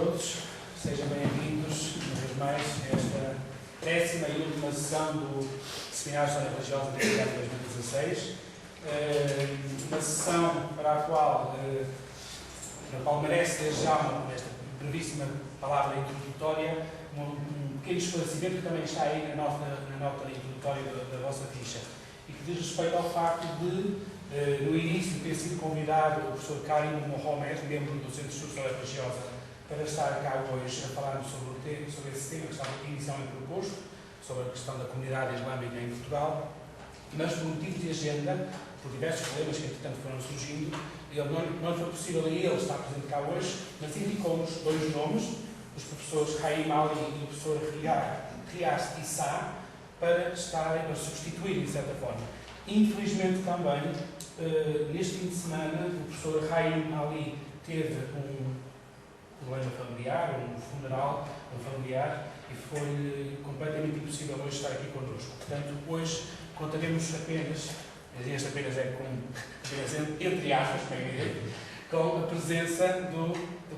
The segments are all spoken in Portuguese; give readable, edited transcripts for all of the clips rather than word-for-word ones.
todos, sejam bem-vindos, uma vez mais, a esta 10ª e última sessão do Seminário de História Religiosa de 2016. Uma sessão para a qual merece desde já, nesta brevíssima palavra introdutória, um pequeno esclarecimento que também está aí na nota introdutória da vossa ficha, e que diz respeito ao facto de, no início, ter sido convidado o professor Karim Mohamed, membro do Centro de História Religiosa, para estar cá hoje a falar sobre esse tema que estava inicialmente proposto, sobre a questão da comunidade islâmica em Portugal, mas por motivos de agenda, por diversos problemas que entretanto foram surgindo, não foi possível a ele estar presente cá hoje, mas indicou-nos dois nomes, os professores Haim Ali e o professor Riaz Issa, para substituírem, de certa forma. Infelizmente também, neste fim de semana, o professor Haim Ali teve um problema familiar, um funeral familiar, e foi completamente impossível hoje estar aqui connosco. Portanto, hoje contaremos apenas, e este apenas é entre aspas, com a presença do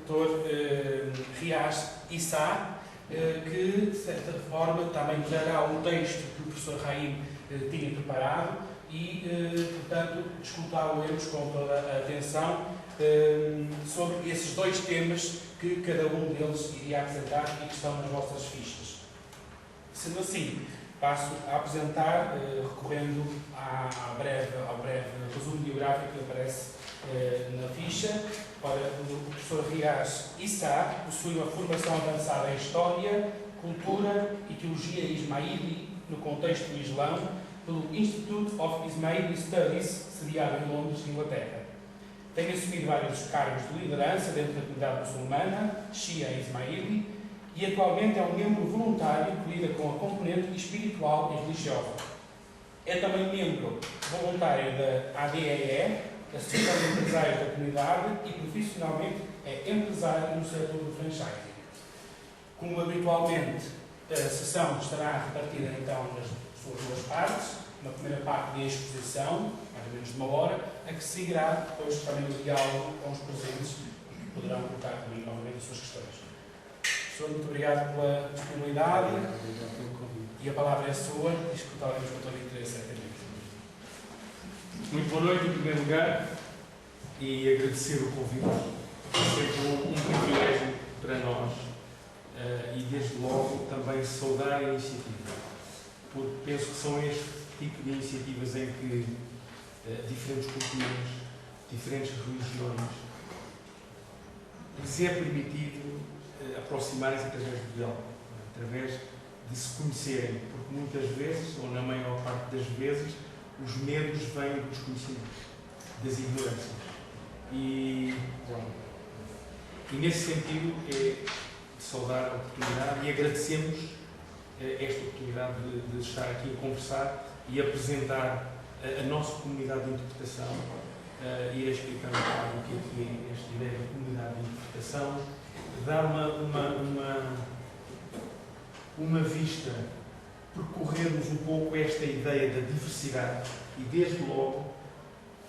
Dr. Riaz Issa, que, de certa forma, também trará um texto que o professor Haim tinha preparado e, portanto, escutá-lo-emos com toda a atenção sobre esses dois temas que cada um deles iria apresentar e que estão nas vossas fichas. Sendo assim, passo a apresentar, recorrendo ao breve resumo biográfico que aparece na ficha. Ora, o professor Riaz Issa possui uma formação avançada em História, Cultura e Teologia Ismaili no contexto do Islão pelo Institute of Ismaili Studies, sediado em Londres, Inglaterra. Tem assumido vários cargos de liderança dentro da comunidade muçulmana, Shia e Ismaili, e atualmente é um membro voluntário que lida com a componente espiritual e religiosa. É também membro voluntário da ADEE, Associação de Empresários da Comunidade, e profissionalmente é empresário no setor do franchising. Como habitualmente, a sessão estará repartida então nas suas duas partes. Uma primeira parte de exposição, mais ou menos de 1 hora, a que seguirá depois também o diálogo com os presentes, que poderão colocar comigo novamente as suas questões. Professor, muito obrigado pela disponibilidade e a palavra é sua e escutaremos com todo o interesse, certamente. Muito boa noite, em primeiro lugar, e agradecer o convite. É sempre um privilégio para nós e, desde logo, também saudar a iniciativa, porque penso que são este tipo de iniciativas em que diferentes culturas, diferentes religiões, lhes é permitido aproximarem-se através do diálogo, através de se conhecerem, porque muitas vezes, ou na maior parte das vezes, os medos vêm dos conhecimentos, das ignorâncias. E nesse sentido, é de saudar a oportunidade e agradecemos esta oportunidade de estar aqui a conversar e apresentar a nossa comunidade de interpretação, ir explicar um bocado o que é esta ideia de comunidade de interpretação, dar uma vista, percorrermos um pouco esta ideia da diversidade e, desde logo,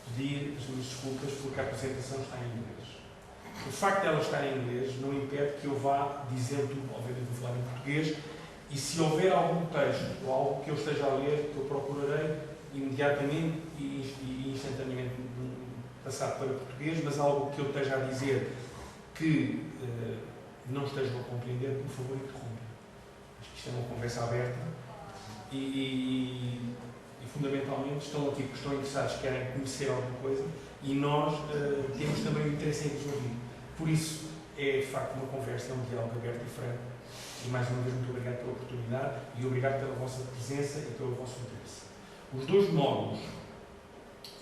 pedir as minhas desculpas porque a apresentação está em inglês. O facto de ela estar em inglês não impede que eu vá dizendo, obviamente vou falar em português, e se houver algum texto ou algo que eu esteja a ler, eu procurarei imediatamente e instantaneamente passar para português, mas algo que eu esteja a dizer que não estejam a compreender, por favor, interrompa. Acho que isto é uma conversa aberta e fundamentalmente estão aqui porque estão interessados, querem conhecer alguma coisa e nós temos também o interesse em vos ouvir. Por isso, é de facto uma conversa, é um diálogo aberto e franco. E mais uma vez, muito obrigado pela oportunidade e obrigado pela vossa presença e pelo vosso interesse. Os dois módulos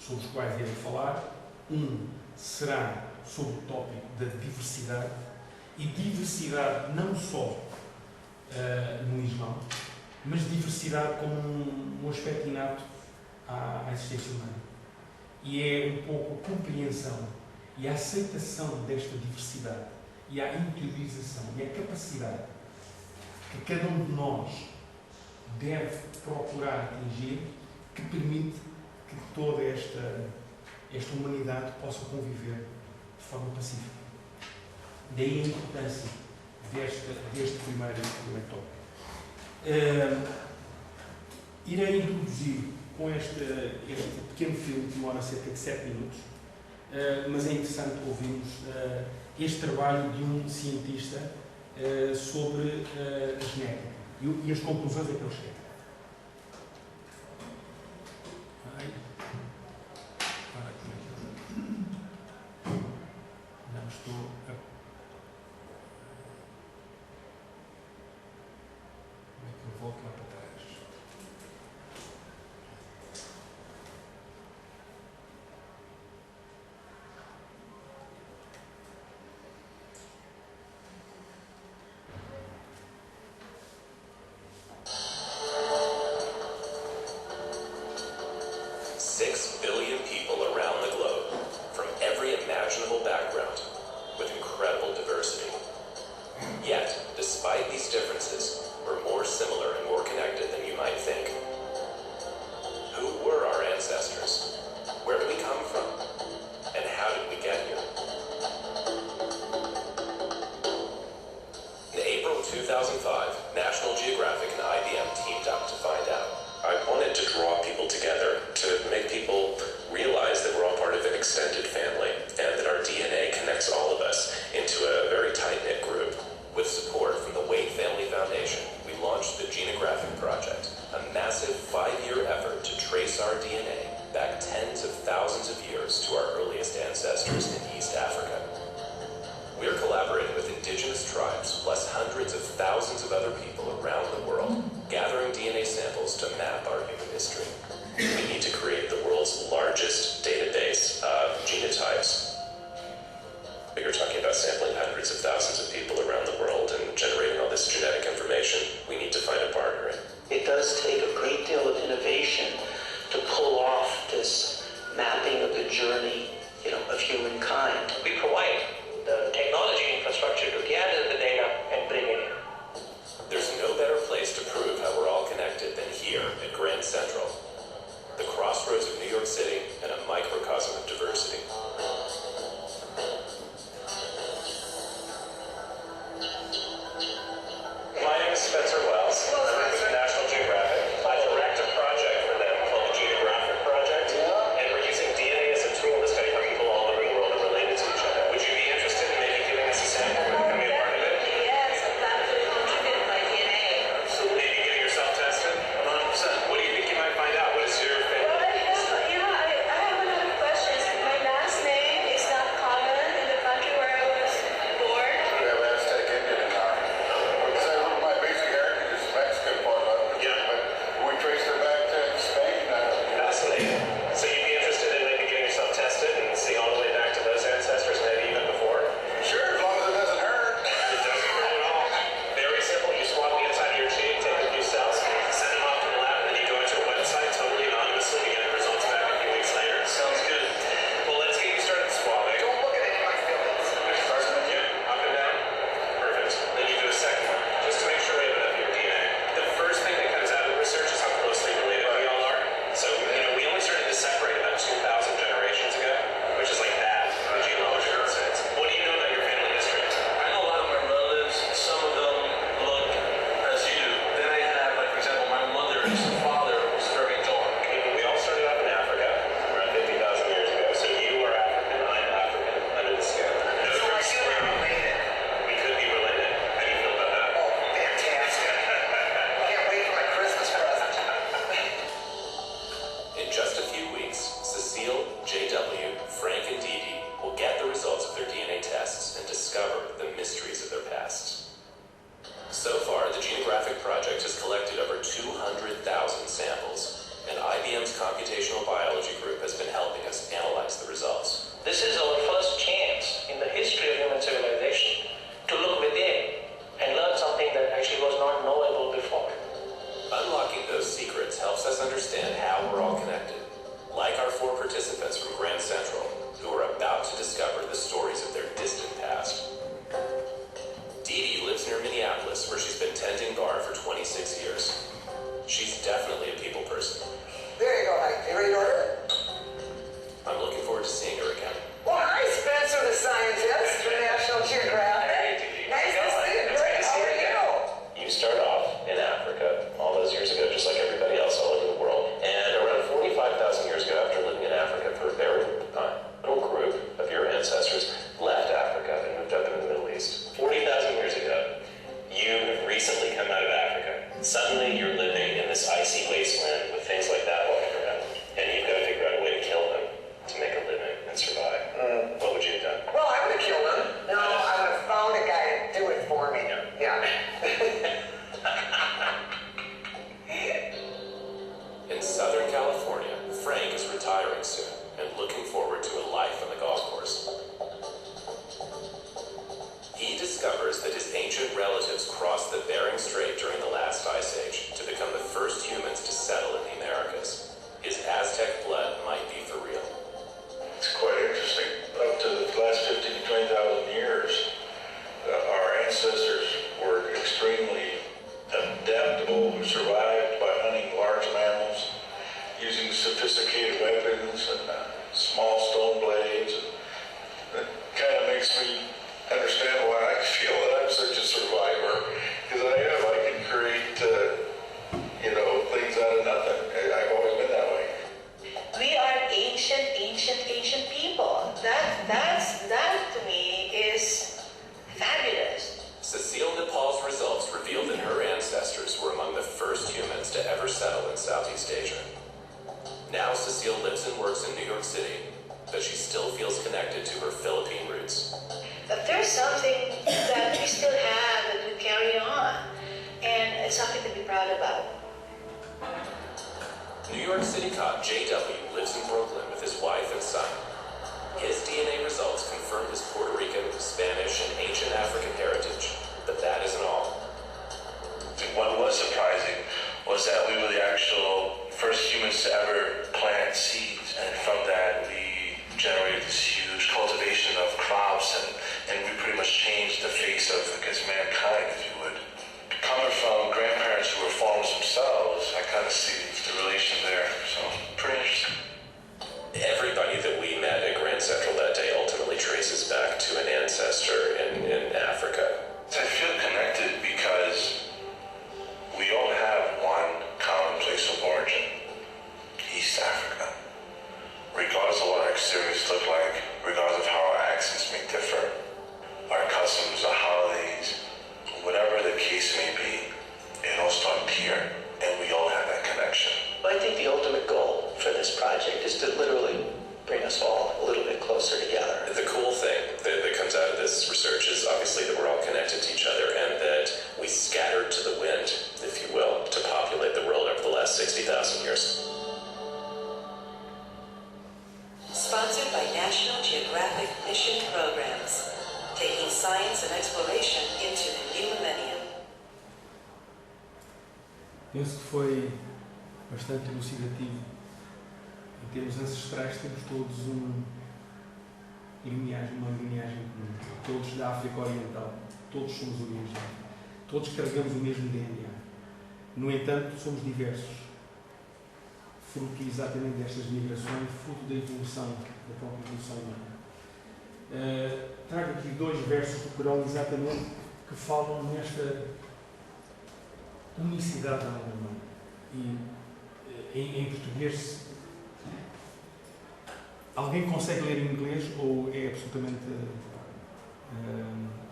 sobre os quais irei falar, um será sobre o tópico da diversidade, e diversidade não só no Islão, mas diversidade como um aspecto inato à existência humana. E é um pouco a compreensão e a aceitação desta diversidade e a interiorização e a capacidade que cada um de nós deve procurar atingir, que permite que toda esta humanidade possa conviver de forma pacífica. Daí a importância deste primeiro tópico. Irei introduzir com este pequeno filme que demora cerca de 7 minutos, mas é interessante ouvirmos este trabalho de um cientista sobre a genética e as conclusões a que ele chega. Não estou a... Como é que eu volto lá para trás? Well, hi, Spencer the scientist from National Geographic. retiring soon and looking forward to a life on the golf course. He discovers that his ancient relatives crossed the Bering Strait during the last ice age to become the first humans to settle in the Americas. His Aztec blood might be for real. It's quite interesting. Up to the last 15 to 20,000 years, our ancestors were extremely adaptable, who survived by hunting large mammals, using sophisticated weapons and small stone blades. That kind of makes me understand why I feel that I'm such a survivor, because I am. I can create, things out of nothing. I've always been that way. We are ancient people. That to me is fabulous. Cecile Nepal's results revealed that her ancestors were among the first humans to ever settle in Southeast Asia. Now Cecile lives and works in New York City, but she still feels connected to her Philippine roots. But there's something that we still have that we carry on, and it's something to be proud about. New York City cop J.W. lives in Brooklyn with his wife and son. His DNA results confirm his Puerto Rican, Spanish, and ancient African heritage, but that isn't all. What was surprising was that we were the actual first humans to ever plant seeds, and from that we generated this huge cultivation of crops, and we pretty much changed the face of, mankind, if you would. Coming from grandparents who were farmers themselves, I kind of see the relation there, so pretty interesting. Everybody that we met at Grand Central that day ultimately traces back to an ancestor in Africa. I feel connected because we all have one common place of origin, East Africa. Regardless of what our exteriors look like, regardless of how our accents may differ, our customs, our holidays, whatever the case may be, it all started here, and we all have that connection. I think the ultimate goal for this project is to literally bring us all a little bit closer together. The cool thing that comes out of this research is obviously that we're all connected to each other and that we scattered to the wind, if you will, to populate the world over the last 60,000 years. Sponsored by National Geographic Mission Programs, taking science and exploration into the new millennium. Penso que foi bastante elucidativo. Em termos ancestrais, temos todos uma linhagem comum. Todos da África Oriental. Todos somos origens. Todos carregamos o mesmo DNA. No entanto, somos diversos. Fruto exatamente destas migrações, fruto da evolução, da própria evolução humana. Trago aqui 2 versos do Corão exatamente que falam nesta unicidade da alma humana. E em português, alguém consegue ler em inglês ou é absolutamente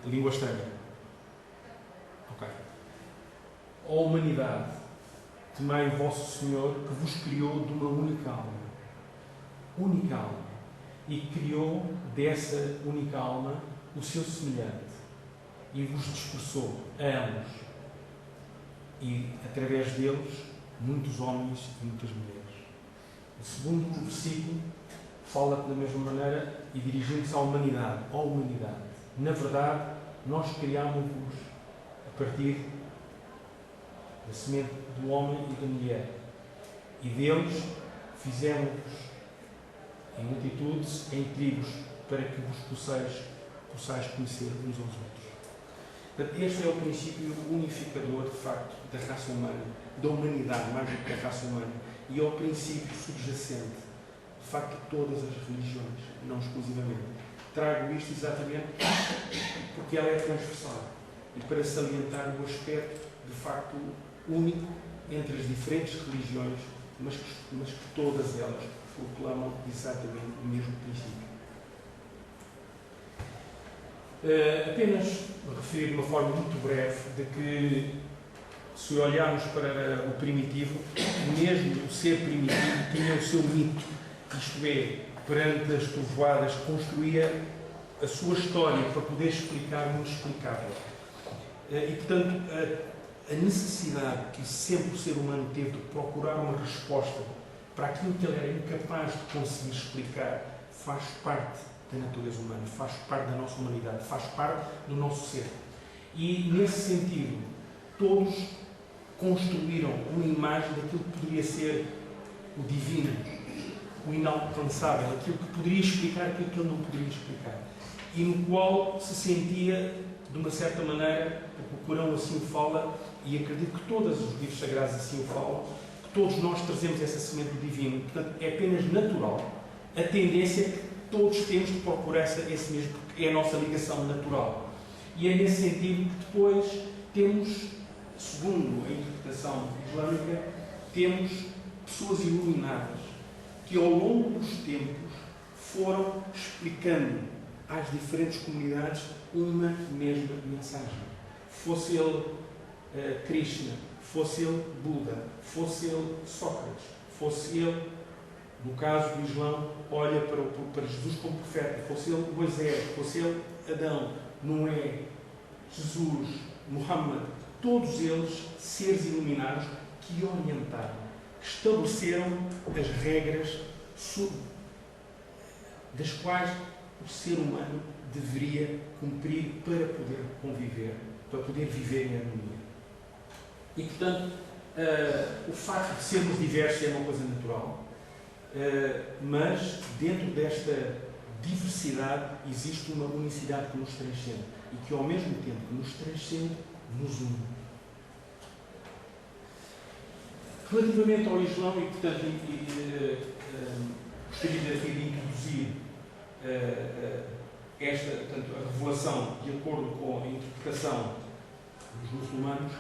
língua estranha? Ok. Ó humanidade, temei o vosso Senhor que vos criou de uma única alma, e criou dessa única alma o seu semelhante, e vos dispersou a ambos, e através deles muitos homens e muitas mulheres. O segundo versículo fala da mesma maneira e dirigindo-se à humanidade. Ó humanidade, na verdade, nós criámos-vos a partir da semente do homem e da mulher, e deles fizemos-vos em multitudes, em tribos, para que vos possais conhecer uns aos outros. Portanto, este é o princípio unificador, de facto, da raça humana, da humanidade, mais do que da raça humana, e é o princípio subjacente, de facto, de todas as religiões, não exclusivamente. Trago isto exatamente porque ela é transversal e para salientar o aspecto, de facto, único entre as diferentes religiões, mas que todas elas proclamam exatamente o mesmo princípio. Apenas referir de uma forma muito breve de que, se olharmos para o primitivo, mesmo o ser primitivo tinha o seu mito, isto é, perante as trovoadas, construía a sua história para poder explicar o inexplicável. E, portanto, a necessidade que sempre o ser humano teve de procurar uma resposta para aquilo que ele era incapaz de conseguir explicar, faz parte da natureza humana, faz parte da nossa humanidade, faz parte do nosso ser. E, nesse sentido, todos construíram uma imagem daquilo que poderia ser o divino, o inalcançável, aquilo que poderia explicar aquilo que ele não poderia explicar. E no qual se sentia, de uma certa maneira, porque o Corão assim o fala, e acredito que todos os livros sagrados assim o falam, que todos nós trazemos essa semente do divino. Portanto, é apenas natural a tendência que todos temos de procurar esse mesmo, porque é a nossa ligação natural. E é nesse sentido que depois temos, segundo a interpretação islâmica, temos pessoas iluminadas que ao longo dos tempos foram explicando às diferentes comunidades uma mesma mensagem. Fosse ele Krishna, fosse ele Buda, fosse ele Sócrates, fosse ele, no caso do Islão, olha para Jesus como profeta, fosse ele Moisés, fosse ele Adão, Noé, Jesus, Muhammad, todos eles seres iluminados que orientaram, que estabeleceram as regras das quais o ser humano deveria cumprir para poder conviver, para poder viver em harmonia. E, portanto, o facto de sermos diversos é uma coisa natural, mas dentro desta diversidade existe uma unicidade que nos transcende e que, ao mesmo tempo que nos transcende, nos une. Relativamente ao Islão, e portanto, gostaria de introduzir portanto, a revelação de acordo com a interpretação dos muçulmanos,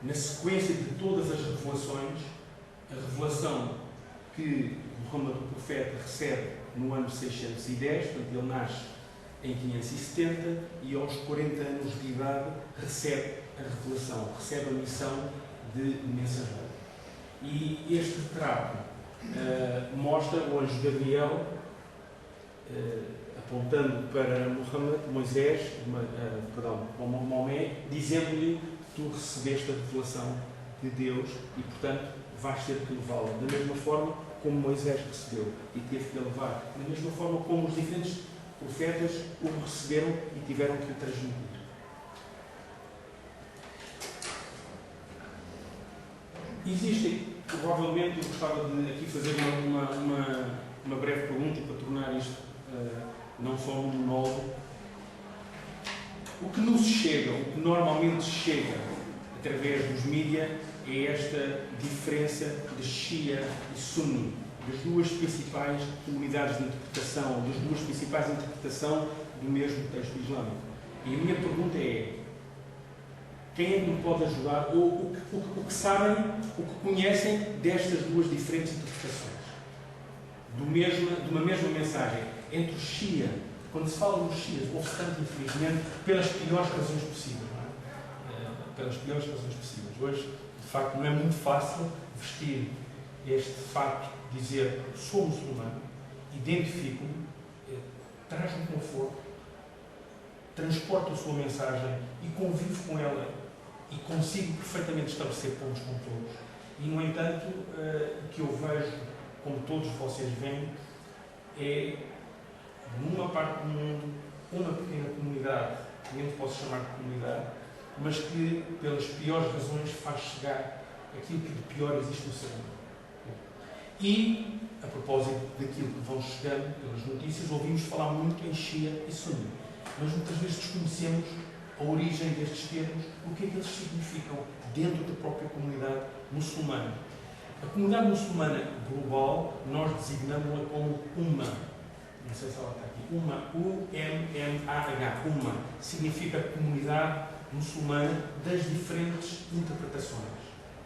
na sequência de todas as revelações, a revelação que Muhammad, o profeta, recebe no ano 610, portanto, ele nasce em 570 e aos 40 anos de idade recebe a revelação, recebe a missão de mensageiro. E este retrato mostra o anjo Gabriel apontando para Moisés, Maomé, dizendo-lhe: tu recebeste a revelação de Deus e, portanto, vais ter que levá-la. Da mesma forma como Moisés recebeu e teve que a levar, da mesma forma como os diferentes profetas o receberam e tiveram que o transmitir. Existem, provavelmente, eu gostava de aqui fazer uma breve pergunta para tornar isto não só um monólogo. O que nos chega, o que normalmente chega através dos mídias, é esta diferença de Shia e Sunni, das duas principais comunidades de interpretação, das duas principais interpretações do mesmo texto islâmico. E a minha pergunta é: quem é que me pode ajudar, ou o que sabem, o que conhecem destas duas diferentes interpretações? De uma mesma mensagem, entre os Shia, quando se fala dos Shias, houve tanto, infelizmente, pelas piores razões possíveis. Não é? Pelas piores razões possíveis. Hoje, de facto, não é muito fácil vestir este facto, dizer sou muçulmano, identifico-me, traz-me conforto, transporto a sua mensagem e convivo com ela e consigo perfeitamente estabelecer pontos com todos. E, no entanto, o que eu vejo, como todos vocês veem, é, numa parte do mundo, uma pequena comunidade, que nem posso chamar de comunidade, mas que, pelas piores razões, faz chegar aquilo que de pior existe no ser humano. E, a propósito daquilo que vão chegando pelas notícias, ouvimos falar muito em Shia e Sunni, mas muitas vezes desconhecemos a origem destes termos, o que é que eles significam dentro da própria comunidade muçulmana. A comunidade muçulmana global, nós designamos-la como Ummah. Não sei se ela está aqui. Ummah, U-M-M-A-H. Ummah significa comunidade muçulmana das diferentes interpretações.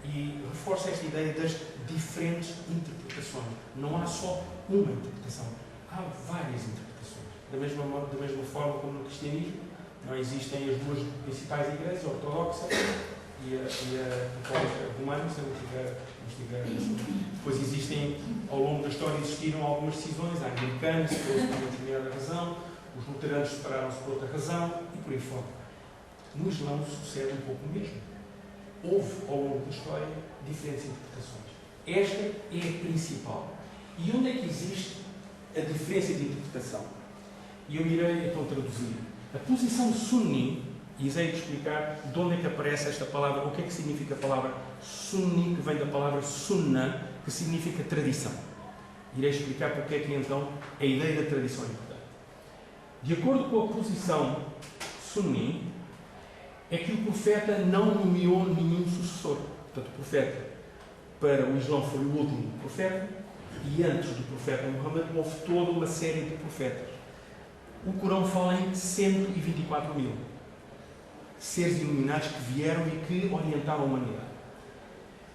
E reforça esta ideia das diferentes interpretações. Não há só uma interpretação, há várias interpretações. Da mesma forma como no cristianismo, não existem as duas principais igrejas, a ortodoxa e a católica romana, se não estiver. Depois existem, ao longo da história, existiram algumas decisões, a anglicana separou-se por uma determinada razão, os luteranos separaram-se por outra razão e por aí fora. No Islão sucede um pouco o mesmo. Houve, ao longo da história, diferentes interpretações. Esta é a principal. E onde é que existe a diferença de interpretação? E eu irei então traduzir. A posição sunni, e hei de explicar de onde é que aparece esta palavra, o que é que significa a palavra sunni, que vem da palavra sunna, que significa tradição. Irei explicar porque é que então a ideia da tradição é importante. De acordo com a posição sunni, é que o profeta não nomeou nenhum sucessor. Portanto, o profeta, para o Islão, foi o último profeta, e antes do profeta Muhammad houve toda uma série de profetas. O Corão fala em 124 mil seres iluminados que vieram e que orientaram a humanidade.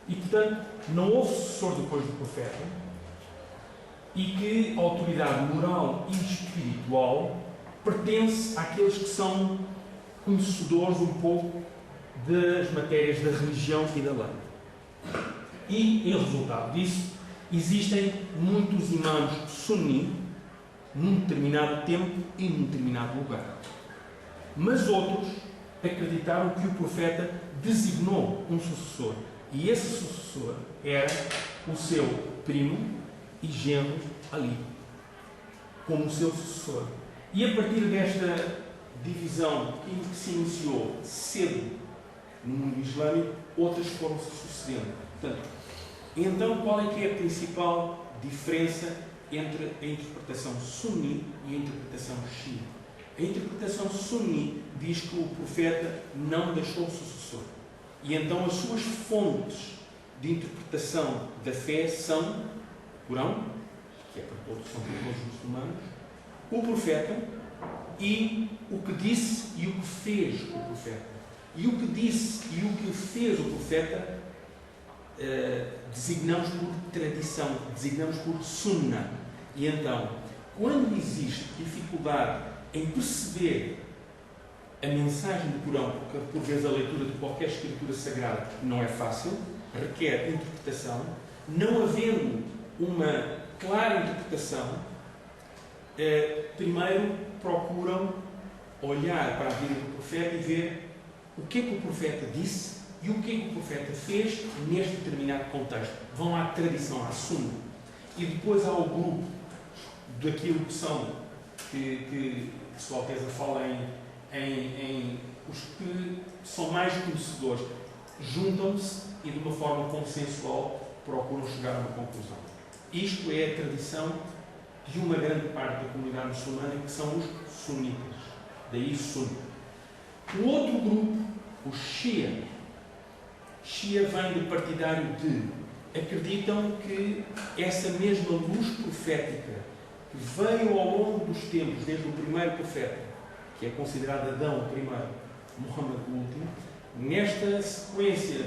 E, portanto, não houve sucessor depois do profeta, e que a autoridade moral e espiritual pertence àqueles que são conhecedores um pouco das matérias da religião e da lei. E, em resultado disso, existem muitos imãs sunni num determinado tempo e num determinado lugar. Mas outros acreditaram que o profeta designou um sucessor. E esse sucessor era o seu primo e genro Ali, como o seu sucessor. E a partir desta divisão que se iniciou cedo no mundo islâmico, outras foram-se sucedendo. Portanto, então qual é que é a principal diferença entre a interpretação sunni e a interpretação shia? A interpretação sunni diz que o profeta não deixou sucessor. E então as suas fontes de interpretação da fé são o Corão, que é para todos, são para todos os muçulmanos, o profeta e o que disse e o que fez o profeta. E o que disse e o que fez o profeta designamos por tradição, designamos por sunnah. E então, quando existe dificuldade em perceber a mensagem do Corão, porque por vezes a leitura de qualquer escritura sagrada não é fácil, requer interpretação, não havendo uma clara interpretação, primeiro procuram olhar para a vida do profeta e ver o que é que o profeta disse e o que é que o profeta fez neste determinado contexto. Vão à tradição, à sunna. E depois há o grupo daquilo que são, que Sua Alteza fala em os que são mais conhecedores, juntam-se e de uma forma consensual procuram chegar a uma conclusão. Isto é a tradição de uma grande parte da comunidade muçulmana, que são os sunitas. Daí Sunni. O outro grupo, o Shia. Shia vem de partidário de. Acreditam que essa mesma luz profética que veio ao longo dos tempos, desde o primeiro profeta, que é considerado Adão o primeiro, Muhammad o último, nesta sequência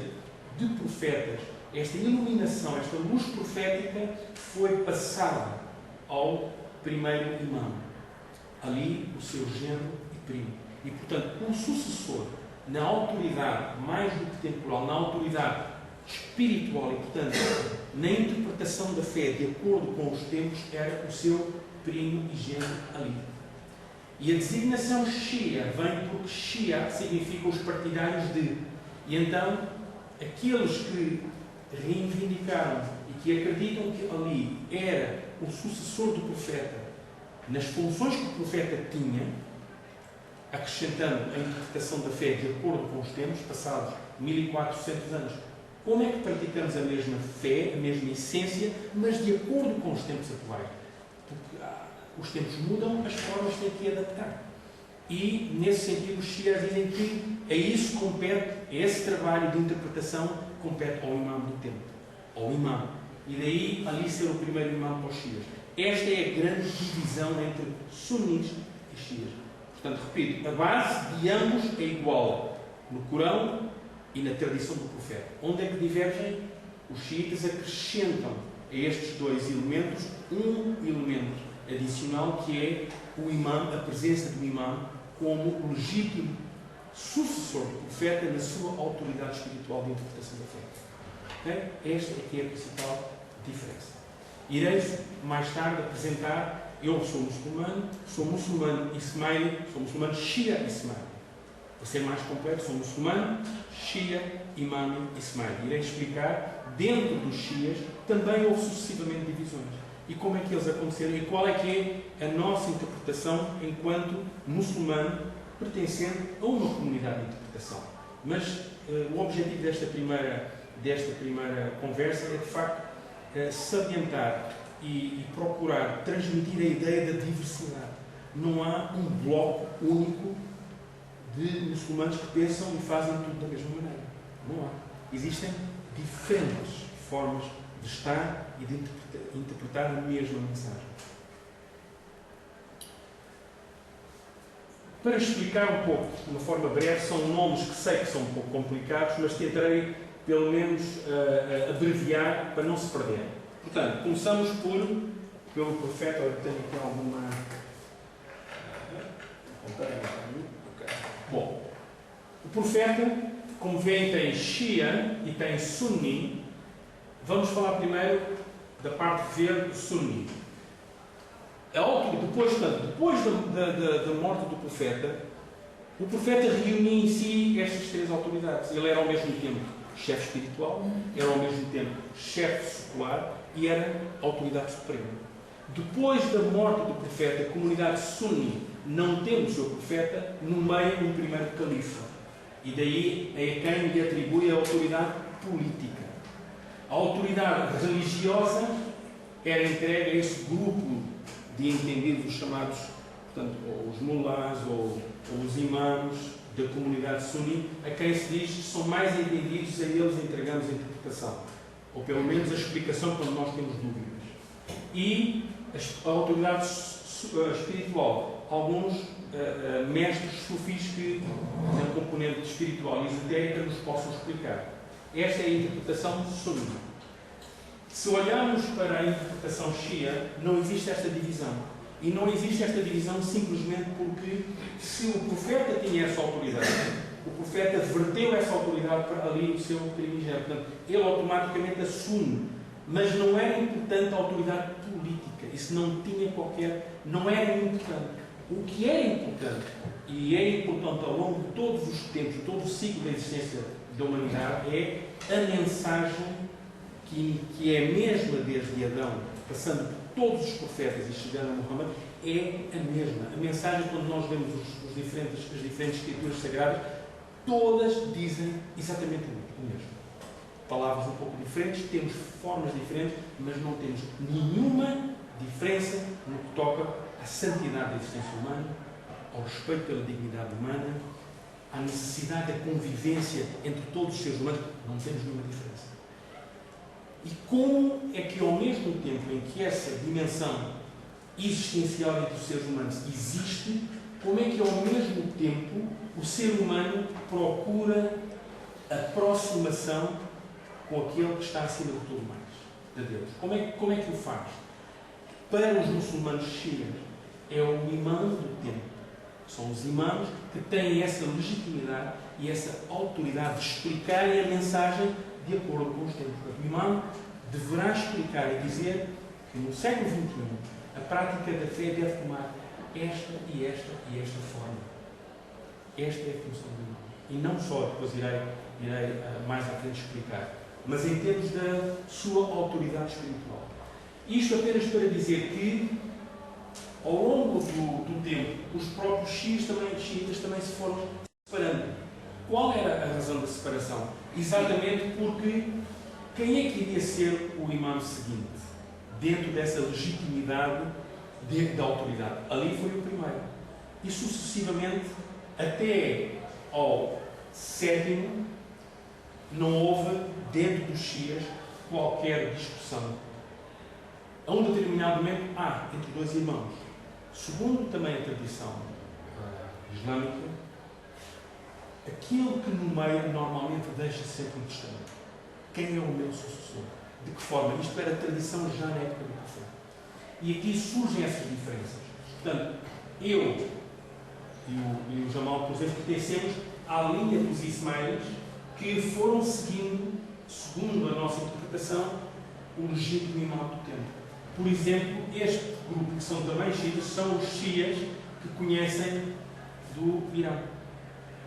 de profetas, esta iluminação, esta luz profética foi passada ao primeiro imã, Ali, o seu genro e primo. E, portanto, o sucessor, na autoridade mais do que temporal, na autoridade espiritual e, portanto, na interpretação da fé de acordo com os tempos, era o seu primo e genro Ali. E a designação Shia vem porque Shia significa os partidários de. E então, aqueles que reivindicaram e que acreditam que Ali era o sucessor do profeta nas funções que o profeta tinha, acrescentando a interpretação da fé de acordo com os tempos, passados 1400 anos, como é que praticamos a mesma fé, a mesma essência, mas de acordo com os tempos atuais? Porque os tempos mudam, as formas têm que adaptar. E, nesse sentido, os Shias dizem que a isso compete, a esse trabalho de interpretação, compete ao imã do tempo, ao imã. E daí, ali ser o primeiro imã para os Shias. Esta é a grande divisão entre sunis e Shias. Portanto, repito, a base de ambos é igual no Corão e na tradição do profeta. Onde é que divergem? Os xiitas acrescentam a estes dois elementos um elemento adicional, que é o imã, a presença do imã como legítimo sucessor do profeta na sua autoridade espiritual de interpretação da fé. Okay? Esta é que é a principal diferença. Irei mais tarde apresentar, eu sou muçulmano ismaili, sou muçulmano Shia Ismaili. Para ser mais completo, sou muçulmano Shia Imami Ismaili. Irei explicar dentro dos Shias também houve sucessivamente divisões. E como é que eles aconteceram? E qual é que é a nossa interpretação enquanto muçulmano pertencendo a uma comunidade de interpretação? Mas o objetivo desta primeira conversa é, de facto, salientar e procurar transmitir a ideia da diversidade. Não há um bloco único de muçulmanos que pensam e fazem tudo da mesma maneira. Não há. Existem diferentes formas de estar e de interpretar a mesma mensagem. Para explicar um pouco, de uma forma breve, são nomes que sei que são um pouco complicados, mas tentarei, pelo menos, abreviar para não se perder. Portanto, começamos pelo profeta. Eu tenho aqui alguma... Bom, o profeta, como veem, tem Shia e tem Sunni. Vamos falar primeiro da parte verde, Sunni. Depois da morte do profeta, o profeta reunia em si estas três autoridades. Ele era ao mesmo tempo chefe espiritual, era ao mesmo tempo chefe secular e era autoridade suprema. Depois da morte do profeta, a comunidade Sunni, não tendo o seu profeta, nomeia um primeiro califa. E daí é quem lhe atribui a autoridade política. A autoridade religiosa era entregue a esse grupo de entendidos chamados, portanto, ou os mulás ou os imãs da comunidade Sunni, a quem se diz que são mais entendidos, a eles entregamos a interpretação. Ou pelo menos a explicação quando nós temos dúvidas. E a autoridade espiritual, alguns mestres sufis que na componente espiritual e esotérica nos possam explicar. Esta é a interpretação Sunni. Se olharmos para a interpretação Shia, não existe esta divisão. E não existe esta divisão simplesmente porque, se o profeta tinha essa autoridade, o profeta verteu essa autoridade para ali o seu primogênito. Portanto, ele automaticamente assume. Mas não era importante a autoridade política. Isso não era importante. O que é importante, e é importante ao longo de todos os tempos, todo o ciclo da existência da humanidade, é a mensagem que é a mesma desde Adão, passando por todos os profetas e chegando a Muhammad, é a mesma. A mensagem, quando nós vemos as diferentes escrituras sagradas, todas dizem exatamente o mesmo. Palavras um pouco diferentes, temos formas diferentes, mas não temos nenhuma diferença no que toca à santidade da existência humana, ao respeito pela dignidade humana, à necessidade da convivência entre todos os seres humanos. Não temos nenhuma diferença. E como é que, ao mesmo tempo em que essa dimensão existencial entre os seres humanos existe, como é que, ao mesmo tempo, o ser humano procura a aproximação com aquele que está acima de tudo mais, de Deus? Como é que o faz? Para os muçulmanos chiitas, é o imã do templo. São os imãs que têm essa legitimidade e essa autoridade de explicarem a mensagem de acordo com os tempos. O imã deverá explicar e dizer que no século XXI a prática da fé deve tomar esta e esta e esta forma. Esta é a função do imã. E não só, depois irei mais à frente explicar, mas em termos da sua autoridade espiritual. Isto apenas para dizer que, ao longo do tempo, os próprios xiitas também se foram separando. Qual era a razão da separação? Exatamente porque quem é que iria ser o imã seguinte? Dentro dessa legitimidade da autoridade. Ali foi o primeiro. E sucessivamente, até ao sétimo, não houve, dentro dos xias, qualquer discussão. A um determinado momento, entre dois irmãos. Segundo também a tradição islâmica, aquilo que no meio normalmente deixa sempre um distante. Quem é o meu sucessor? De que forma? Isto era tradição já na época do profeta. E aqui surgem essas diferenças. Portanto, eu e o Jamal, por exemplo, pertencemos à linha dos Ismaílis que foram seguindo, segundo a nossa interpretação, o legítimo imã do templo. Por exemplo, este grupo, que são também xiitas, são os xias que conhecem do Irão.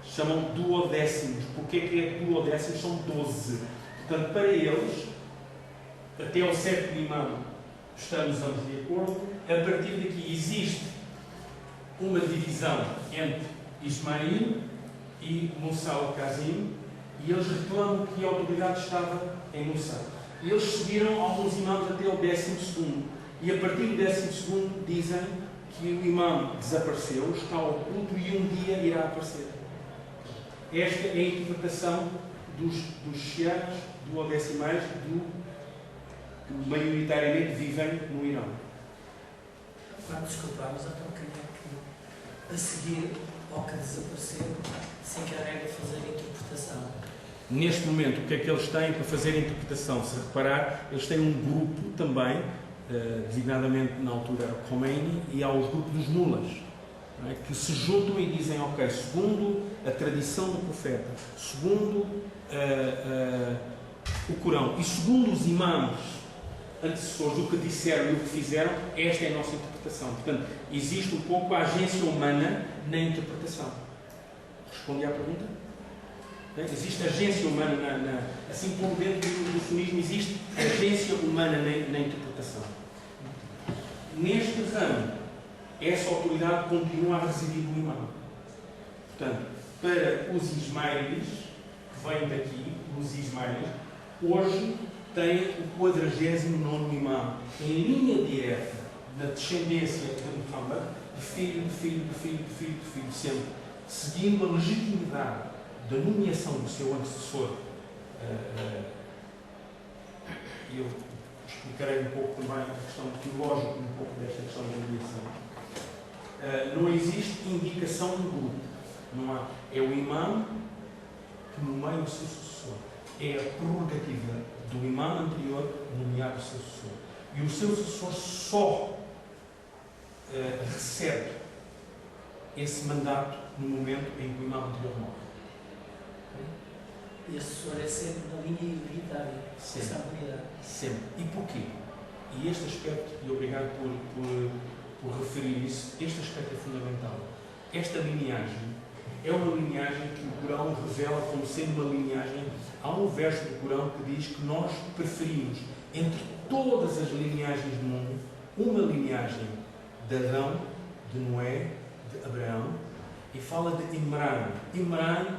Chamam duodécimos. Porque é duodécimos? São 12. Portanto, para eles, até ao sétimo imã estamos ambos de acordo. A partir daqui existe uma divisão entre Ismail e Moussa al-Kazim, e eles reclamam que a autoridade estava em Moussa. E eles seguiram alguns imãs até o 12º, e a partir do 12º dizem que o imã desapareceu, está oculto e um dia irá aparecer. Esta é a interpretação dos xianos, duodecimais, que maioritariamente vivem no Irão. Desculpa, mas então quem é que a seguir ao que desapareceu se encarrega de fazer a interpretação? Neste momento, o que é que eles têm para fazer a interpretação? Se reparar, eles têm um grupo também, designadamente na altura era o Khomeini, e há os grupos dos mulas, não é? Que se juntam e dizem, ok, segundo a tradição do profeta, segundo o Corão e segundo os imãs antecessores do que disseram e o que fizeram, esta é a nossa interpretação. Portanto, existe um pouco a agência humana na interpretação. Respondi à pergunta? Existe agência humana, assim como dentro do sunismo existe agência humana na interpretação. Neste ramo, essa autoridade continua a residir no imã. Portanto, para os ismaelis, que vêm daqui, os ismaelis, hoje têm o 49º imã, em linha direta, na descendência de Muhammad, de filho, de filho, de filho, de filho, de filho, sempre, seguindo a legitimidade da nomeação do seu antecessor. Eu explicarei um pouco também a questão teológica, um pouco desta questão da nomeação. Não existe indicação no grupo. Não há. É o imã que nomeia o seu sucessor. É a prerrogativa do imã anterior nomear o seu sucessor. E o seu sucessor só recebe esse mandato no momento em que o imã anterior morre. E a sucessora é sempre na linha hereditária. Sempre. E porquê? E este aspecto, e obrigado por referir isso, este aspecto é fundamental. Esta lineagem é uma lineagem que o Corão revela como sendo uma lineagem. Há um verso do Corão que diz que nós preferimos, entre todas as lineagens do mundo, uma lineagem de Adão, de Noé, de Abraão, e fala de Imran. Imran,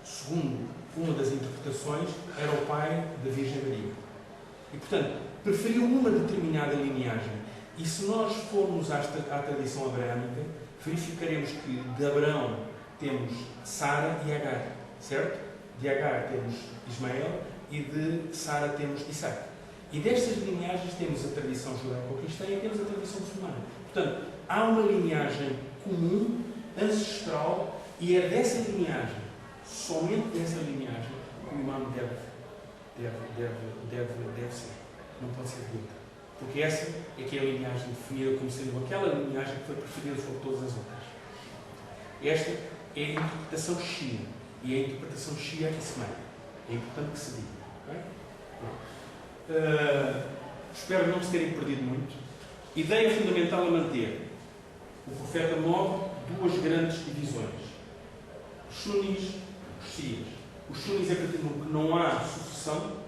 segundo uma das interpretações, era o pai da Virgem Maria. E, portanto, preferiu uma determinada lineagem. E se nós formos à tradição abraâmica, verificaremos que de Abraão temos Sara e Agar, certo? De Agar temos Ismael e de Sara temos Isaac. E destas linhagens temos a tradição judaico-cristã e temos a tradição muçulmana. Portanto, há uma linhagem comum, ancestral, e é dessa linhagem, somente dessa linhagem, que o imã deve ser. Não pode ser de outra. Porque essa é que é a linhagem definida como sendo aquela linhagem que foi preferida sobre todas as outras. Esta é a interpretação Shia. E a interpretação Shia Ismail. É importante que se diga. Okay? Espero não se terem perdido muito. Ideia fundamental a manter. O profeta morre duas grandes divisões. Os sunis, os shias. Os sunis acreditam que não há sucessão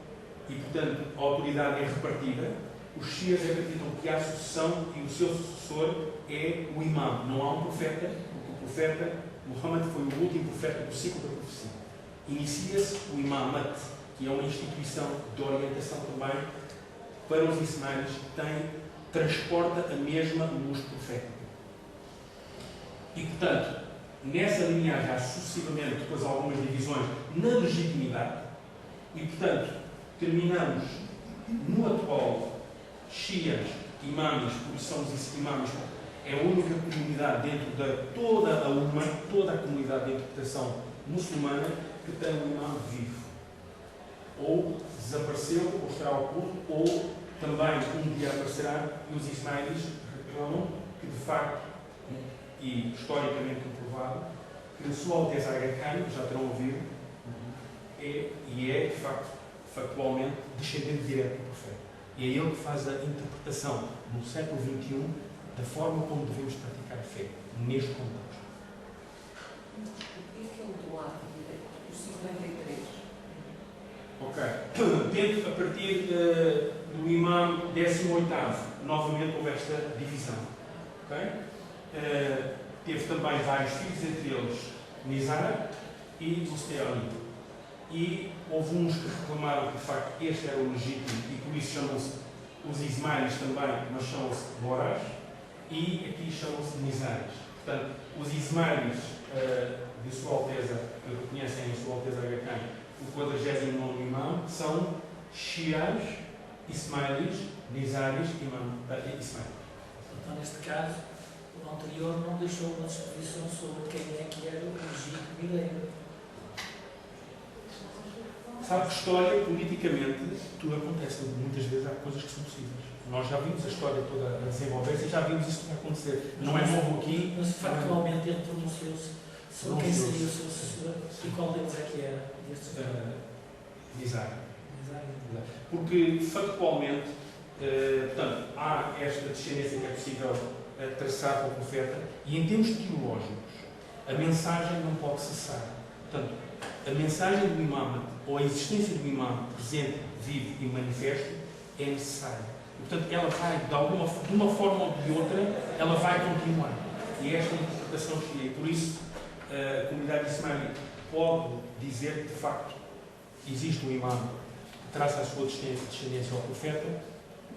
e, portanto, a autoridade é repartida. Os shias acreditam que há sucessão e o seu sucessor é o imã. Não há um profeta, porque o profeta Muhammad foi o último profeta do ciclo da profecia. Inicia-se o imamat, que é uma instituição de orientação também para os ismaelis que transporta a mesma luz profética. E, portanto, nessa linhagem há sucessivamente depois algumas divisões na legitimidade e, portanto, terminamos no atual Shias, imãs, porque são os imãs, é a única comunidade dentro de toda a comunidade de interpretação muçulmana que tem um imã vivo. Ou desapareceu, ou estará oculto, ou também um dia aparecerá, e os ismaelis reclamam que, de facto, e historicamente comprovado, que a Sua Alteza Aga Khan, já terão ouvido, é, de facto, factualmente, descendente direto do profeta. E é ele que faz a interpretação, no século XXI, da forma como devemos praticar a fé, neste contexto. E aquele do lado direito, o 53? Ok. Tento, a partir do imam 18º, novamente houve esta divisão. Ok? Teve também vários filhos, entre eles Nizar e Musteoni. E houve uns que reclamaram que, de facto, este era o legítimo e por isso chamam-se os Ismailis também, mas chamam-se Boras, e aqui chamam-se Nizares. Portanto, os Ismailis de Sua Alteza, que reconhecem a Sua Alteza Aga Khan, o 49º imam, são Shias, Ismailis, Nizares e Ismailis. Então, neste caso, o anterior não deixou uma disposição sobre quem é que era o legítimo herdeiro. Sabe que história, politicamente, tudo acontece. Muitas vezes há coisas que são possíveis. Nós já vimos a história toda a desenvolver-se e já vimos isso acontecer. Não é novo aqui. Mas factualmente ele pronunciou-se sobre quem seria o seu sucessor e qual deles é que era destes Nizar. Porque, factualmente, portanto, há esta descendência que é possível traçar para o profeta e, em termos teológicos, a mensagem não pode cessar. Portanto, a mensagem do imam, ou a existência do imam presente, vivo e manifesto, é necessária. E, portanto, ela vai, de uma forma ou de outra, ela vai continuar. E esta é a interpretação que é. Por isso, a comunidade ismaelita pode dizer que, de facto, existe um imam que traça a sua descendência ao profeta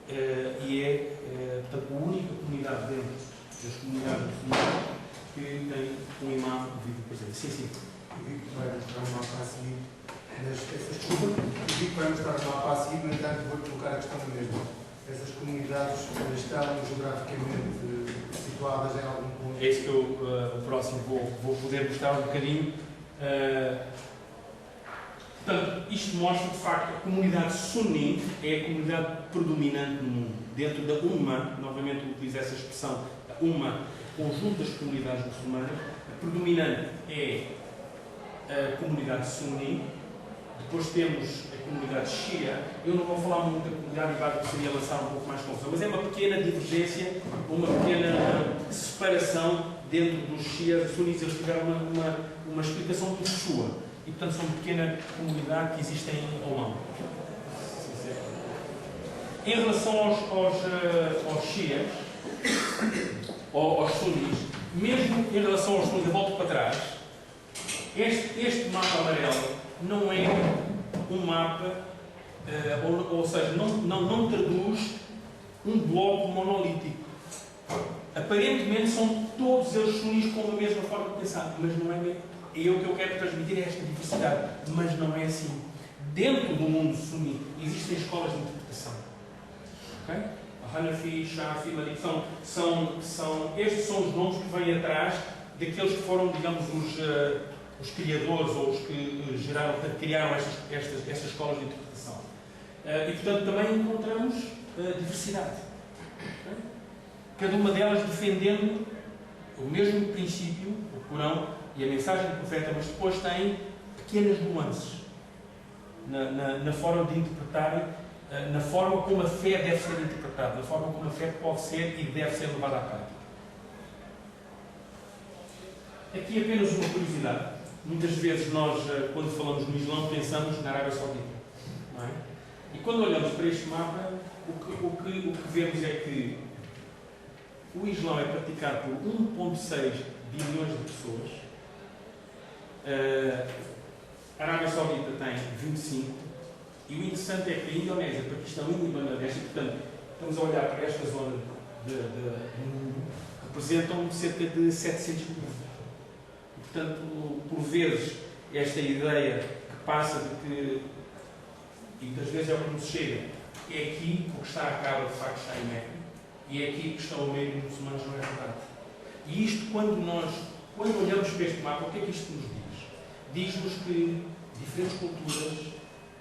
e é, portanto, a única comunidade dentro das comunidades muçulmanas que tem um imam vivo presente. Sim, sim. O Vico vai mostrar um mapa a seguir. O Vico vai mostrar um mapa a seguir, no entanto, vou colocar a questão mesmo. Essas comunidades estão geograficamente situadas em algum ponto? É isso que eu, o próximo, vou poder mostrar um bocadinho. Portanto, isto mostra, de facto, a comunidade suni é a comunidade predominante no mundo. Dentro da Umma, novamente utilizo essa expressão, a Umma, conjunto das comunidades muçulmanas, a predominante é a comunidade suni, depois temos a comunidade shia. Eu não vou falar muito da comunidade ibada, porque seria lançar um pouco mais confusão, mas é uma pequena divergência, uma pequena separação dentro dos shias e sunis. Eles tiveram uma explicação muito sua e, portanto, são uma pequena comunidade que existem ao longo. Em relação aos shias, ou aos sunis, mesmo em relação aos sunis, eu volto para trás. Este mapa amarelo não é um mapa, ou seja, não traduz um bloco monolítico. Aparentemente são todos eles sunis com a mesma forma de pensar, mas não é mesmo. É o que eu quero transmitir, é esta diversidade, mas não é assim. Dentro do mundo suni existem escolas de interpretação. Okay? Hanafi, Shafi, Malik, estes são os nomes que vêm atrás daqueles que foram, digamos, os criadores ou os que criaram estas escolas de interpretação. E, portanto, também encontramos diversidade. Okay? Cada uma delas defendendo o mesmo princípio, o Corão e a mensagem do profeta, mas depois tem pequenas nuances na forma de interpretar, na forma como a fé deve ser interpretada, na forma como a fé pode ser e deve ser levada à prática. Aqui apenas uma curiosidade. Muitas vezes nós, quando falamos no Islão, pensamos na Arábia Saudita. Não é? E quando olhamos para este mapa, o que vemos é que o Islão é praticado por 1,6 bilhões de pessoas. A Arábia Saudita tem 25. E o interessante é que a Indonésia, Paquistão, Índia e Bangladesh, e, portanto, estamos a olhar para esta zona do mundo, representam cerca de 700 milhões. Portanto, por vezes, esta ideia que passa de que, e muitas vezes é o que nos chega, é aqui o que está à Kaaba, de facto, está em Meca, e é aqui que estão o meio dos muçulmanos, não é verdade. E isto, quando olhamos para este mapa, o que é que isto nos diz? Diz-nos que diferentes culturas,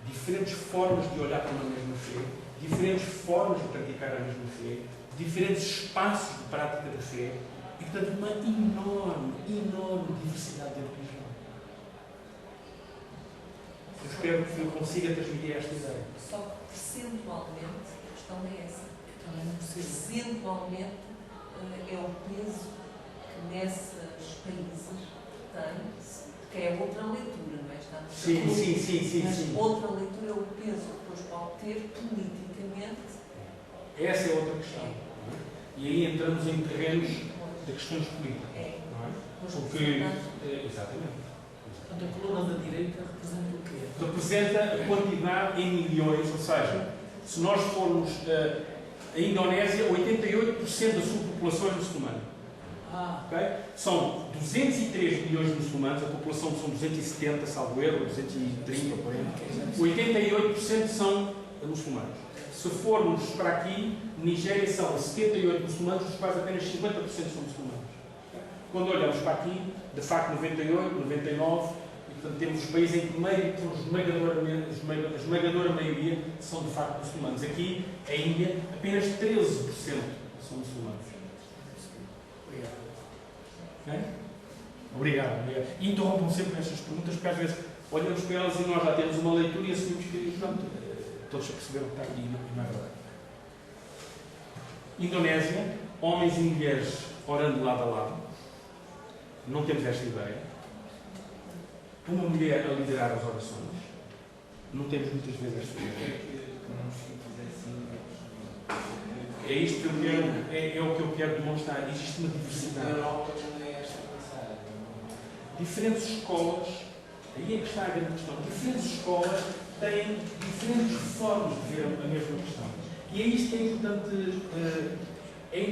diferentes formas de olhar para uma mesma fé, diferentes formas de praticar a mesma fé, diferentes espaços de prática da fé, e, portanto, uma enorme diversidade dentro do Islão. Eu espero que eu consiga transmitir esta ideia. Só que percentualmente, a questão é essa. Percentualmente é o peso que nesses países tem que é outra leitura, não é? Está Sim. Mas outra leitura é o peso que depois pode ter politicamente. Essa é outra questão. Não é? E aí entramos em terrenos de questões políticas. Não é? Porque, exatamente. Portanto, a coluna da direita representa o quê? Representa a quantidade em milhões, ou seja, se nós formos a Indonésia, 88% da sua população é muçulmana. Okay? São 203 milhões de muçulmanos, a população são 270, salvo erro, 230, por aí. 88% são muçulmanos. Se formos para aqui, Nigéria são 78 muçulmanos, dos quais apenas 50% são muçulmanos. Quando olhamos para aqui, de facto 98, 99, e portanto temos os países em que a esmagadora maioria são de facto muçulmanos. Aqui, a Índia, apenas 13% são muçulmanos. Okay? Obrigado. E interrompam sempre estas perguntas, porque às vezes olhamos para elas e nós já temos uma leitura e assumimos que, pronto, todos perceberam que está aqui e não é verdade. Indonésia, homens e mulheres orando lado a lado. Não temos esta ideia. Uma mulher a liderar as orações. Não temos muitas vezes esta ideia. É isto que eu quero, é o que eu quero demonstrar. Existe uma diversidade. Na Europa também é esta mensagem. Diferentes escolas, aí é que está a grande questão. Diferentes escolas têm diferentes formas de ver a mesma questão. E é isto que é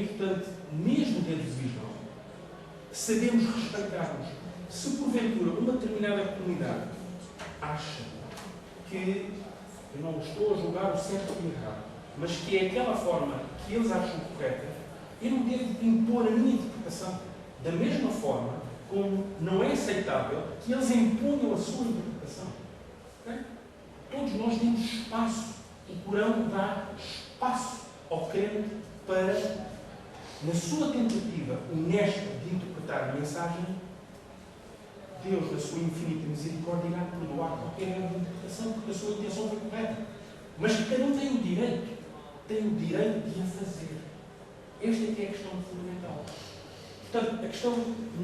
importante mesmo dentro de Visão, sabemos respeitar-nos. Se porventura uma determinada comunidade acha que, eu não estou a julgar o certo e o errado, mas que é aquela forma que eles acham correta, eu não devo impor a minha interpretação. Da mesma forma como não é aceitável que eles imponham a sua interpretação. Okay? Todos nós temos espaço. O Corão dá espaço ao crente para, na sua tentativa honesta de interpretar a mensagem, Deus, na sua infinita misericórdia, irá perdoar qualquer erro de interpretação, porque a sua intenção foi correta. Mas cada um tem o direito de a fazer. Esta é que é a questão fundamental. Portanto, a questão,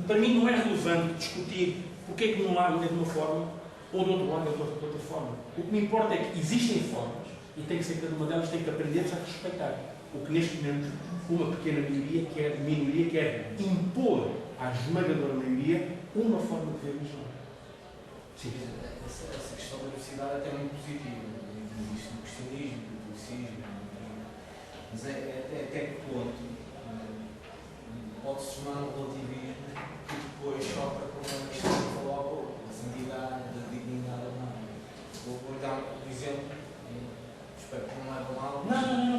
para mim, não é relevante discutir porque é que de um lado é de uma forma ou do outro lado é de outra forma. O que me importa é que existem formas e tem que ser cada uma delas, tem que aprender a respeitar. O que neste momento uma pequena minoria quer impor à esmagadora maioria uma forma de ver a Islam. Sim. Essa questão da diversidade é até muito positiva. Existe no cristianismo, no catolicismo, mas até que ponto pode-se tomar um relativismo que depois choca com a questão que falou há pouco, da santidade, da dignidade humana. Vou dar um exemplo, espero que não leve a mal. Não.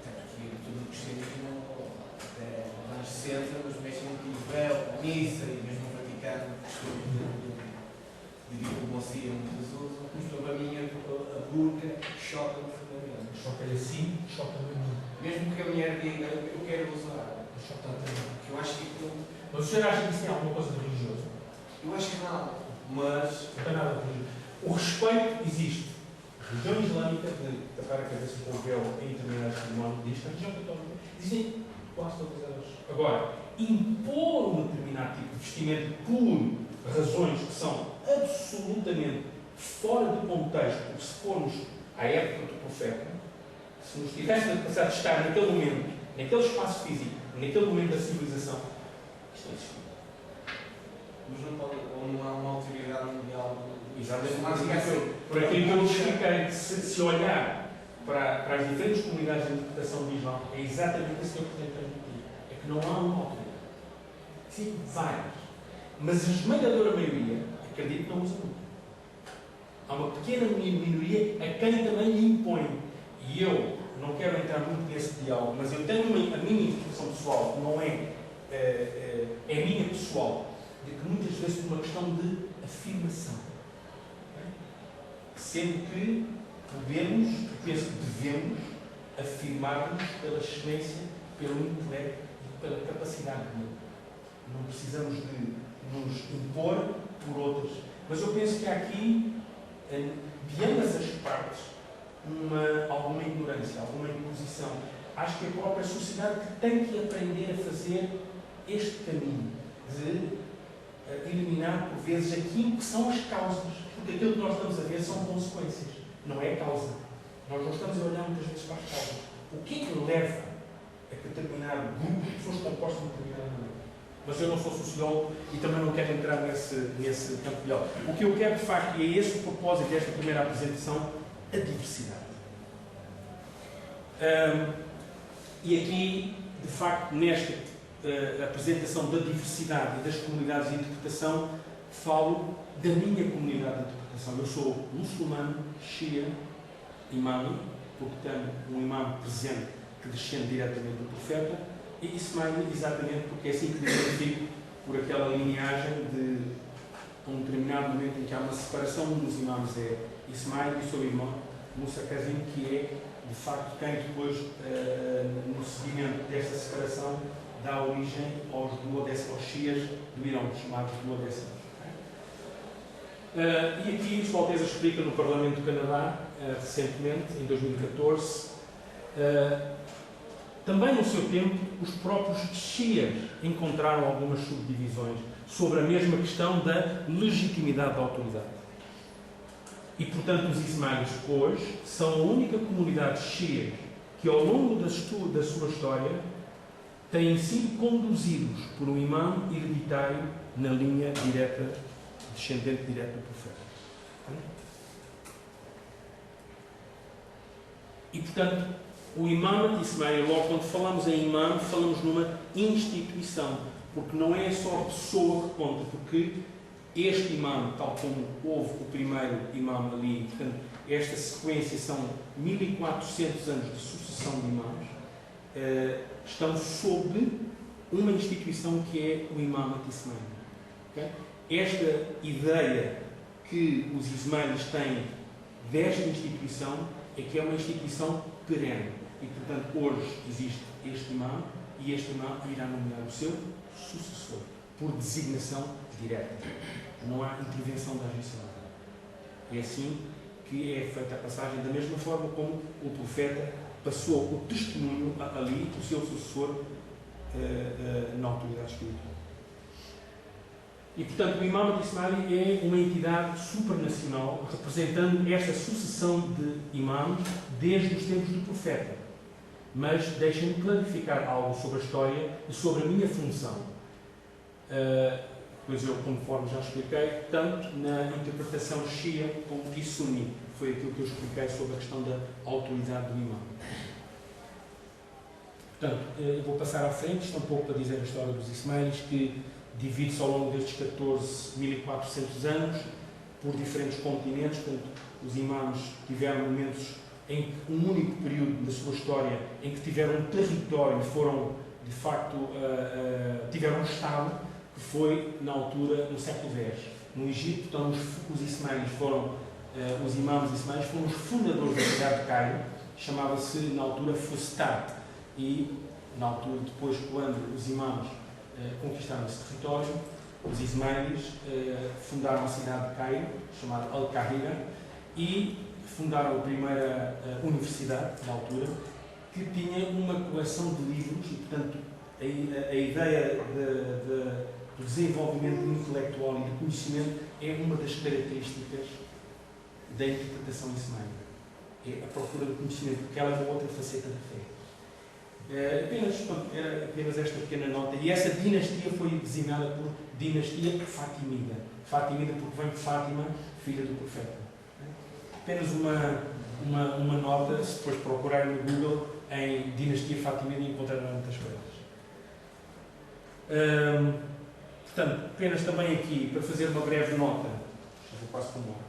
Até porque tudo o cristianismo até mais centra, mas mexem muito no véu, a missa e mesmo praticando questões de diplomacia muitas usam. Mas para mim a burca choca-me profundamente. Choca-lhe assim, choca-lhe muito. Mesmo que a mulher diga, eu quero usar. Porque eu acho que aquilo. Mas o senhor acha que isso tem alguma coisa de religioso? Eu acho que não. Mas. Não tem nada de religioso. O respeito existe. A religião islâmica, de tapar a cabeça com o véu em determinadas cerimónias, a religião católica, existem quase todas elas. Agora, impor um determinado tipo de vestimento por razões que são absolutamente fora de contexto, porque se formos à época do profeta, se nos tivesse a capacidade de estar naquele momento, naquele espaço físico, naquele momento da civilização, isto não existe. Mas não pode, ou não há uma autoridade mundial. Exatamente. Por aquilo que eu expliquei, se olhar para as diferentes comunidades de interpretação do Islão, é exatamente isso que eu pretendo transmitir. É que não há uma autoridade. Sim, várias. Mas a esmagadora maioria, acredito que não usa muito. Há uma pequena minoria a quem também lhe impõe. E eu não quero entrar muito nesse diálogo, mas eu tenho a minha interpretação pessoal, que não é minha pessoal, de que muitas vezes é uma questão de afirmação. Sendo que podemos, penso que devemos, afirmar-nos pela excelência, pelo intelecto e pela capacidade de ler. Não precisamos de nos impor por outras. Mas eu penso que há aqui, de ambas as partes, alguma ignorância, alguma imposição. Acho que a própria sociedade que tem que aprender a fazer este caminho de eliminar, por vezes, aquilo que são as causas, porque aquilo que nós estamos a ver são consequências, não é a causa. Nós não estamos a olhar muitas vezes para as causas. O que é que leva a que determinado grupo de pessoas compostas de determinada maneira? Mas eu não sou sociólogo e também não quero entrar nesse campo melhor. O que eu quero, de facto, e é esse o propósito desta primeira apresentação, a diversidade. E aqui, de facto, nesta apresentação da diversidade e das comunidades de interpretação, falo da minha comunidade de interpretação. Eu sou muçulmano, shia, imã, porque tenho um imã presente que descende diretamente do profeta, e Ismaili exatamente porque é assim que me identifico, por aquela lineagem de um determinado momento em que há uma separação. Um dos imãs é Ismaili e o seu irmão Musa Kazim, que é de facto quem depois, no seguimento desta separação, dá origem aos shias do Irão, chamados duodécimos. E aqui o Sua Alteza explica no Parlamento do Canadá, recentemente, em 2014, também no seu tempo, os próprios shias encontraram algumas subdivisões sobre a mesma questão da legitimidade da autoridade. E, portanto, os ismailis hoje são a única comunidade shia que, ao longo da sua história, têm sido conduzidos por um imã hereditário na linha direta, descendente direto do profeta. E, portanto, o imã Ismaili, logo quando falamos em imã, falamos numa instituição, porque não é só a pessoa que conta, porque este imã, tal como houve o primeiro imã ali, portanto, esta sequência são 1400 anos de sucessão de imãs, estão sob uma instituição que é o imamate ismaili. Okay? Esta ideia que os ismailis têm desta instituição é que é uma instituição perene. E, portanto, hoje existe este imã e este imã irá nomear o seu sucessor, por designação direta. Não há intervenção da agência. É assim que é feita a passagem, da mesma forma como o profeta passou o testemunho ali, o seu sucessor, na autoridade espiritual. E, portanto, o imã Ismaili é uma entidade supranacional representando esta sucessão de imãs desde os tempos do profeta. Mas deixem-me clarificar algo sobre a história e sobre a minha função. Pois eu, conforme já expliquei, tanto na interpretação shia como e sunni. Foi aquilo que eu expliquei sobre a questão da autoridade do imã. Portanto, eu vou passar à frente, isto é um pouco para dizer a história dos ismailis, que divide-se ao longo destes 14.400 anos por diferentes continentes. Portanto, os imãs tiveram momentos em que, um único período da sua história, em que tiveram um território e foram, de facto, tiveram um Estado, que foi, na altura, no século X. No Egito, então, os ismailis foram, os imãs ismailis foram os fundadores da cidade de Cairo, chamava-se, na altura, Fustat. E, na altura, depois, quando os imãs conquistaram esse território, os ismailis fundaram a cidade de Cairo, chamada Al-Qahira, e fundaram a primeira universidade, na altura, que tinha uma coleção de livros e, portanto, a ideia do desenvolvimento intelectual e de conhecimento é uma das características da interpretação ismailita. É a procura do conhecimento, porque ela é uma outra faceta da fé. Era apenas esta pequena nota. E essa dinastia foi designada por dinastia Fatimida. Fatimida porque vem de Fátima, filha do profeta. Apenas uma nota, se depois procurarem no Google em dinastia Fatimida, encontrarão muitas coisas. Portanto, apenas também aqui para fazer uma breve nota, vou quase como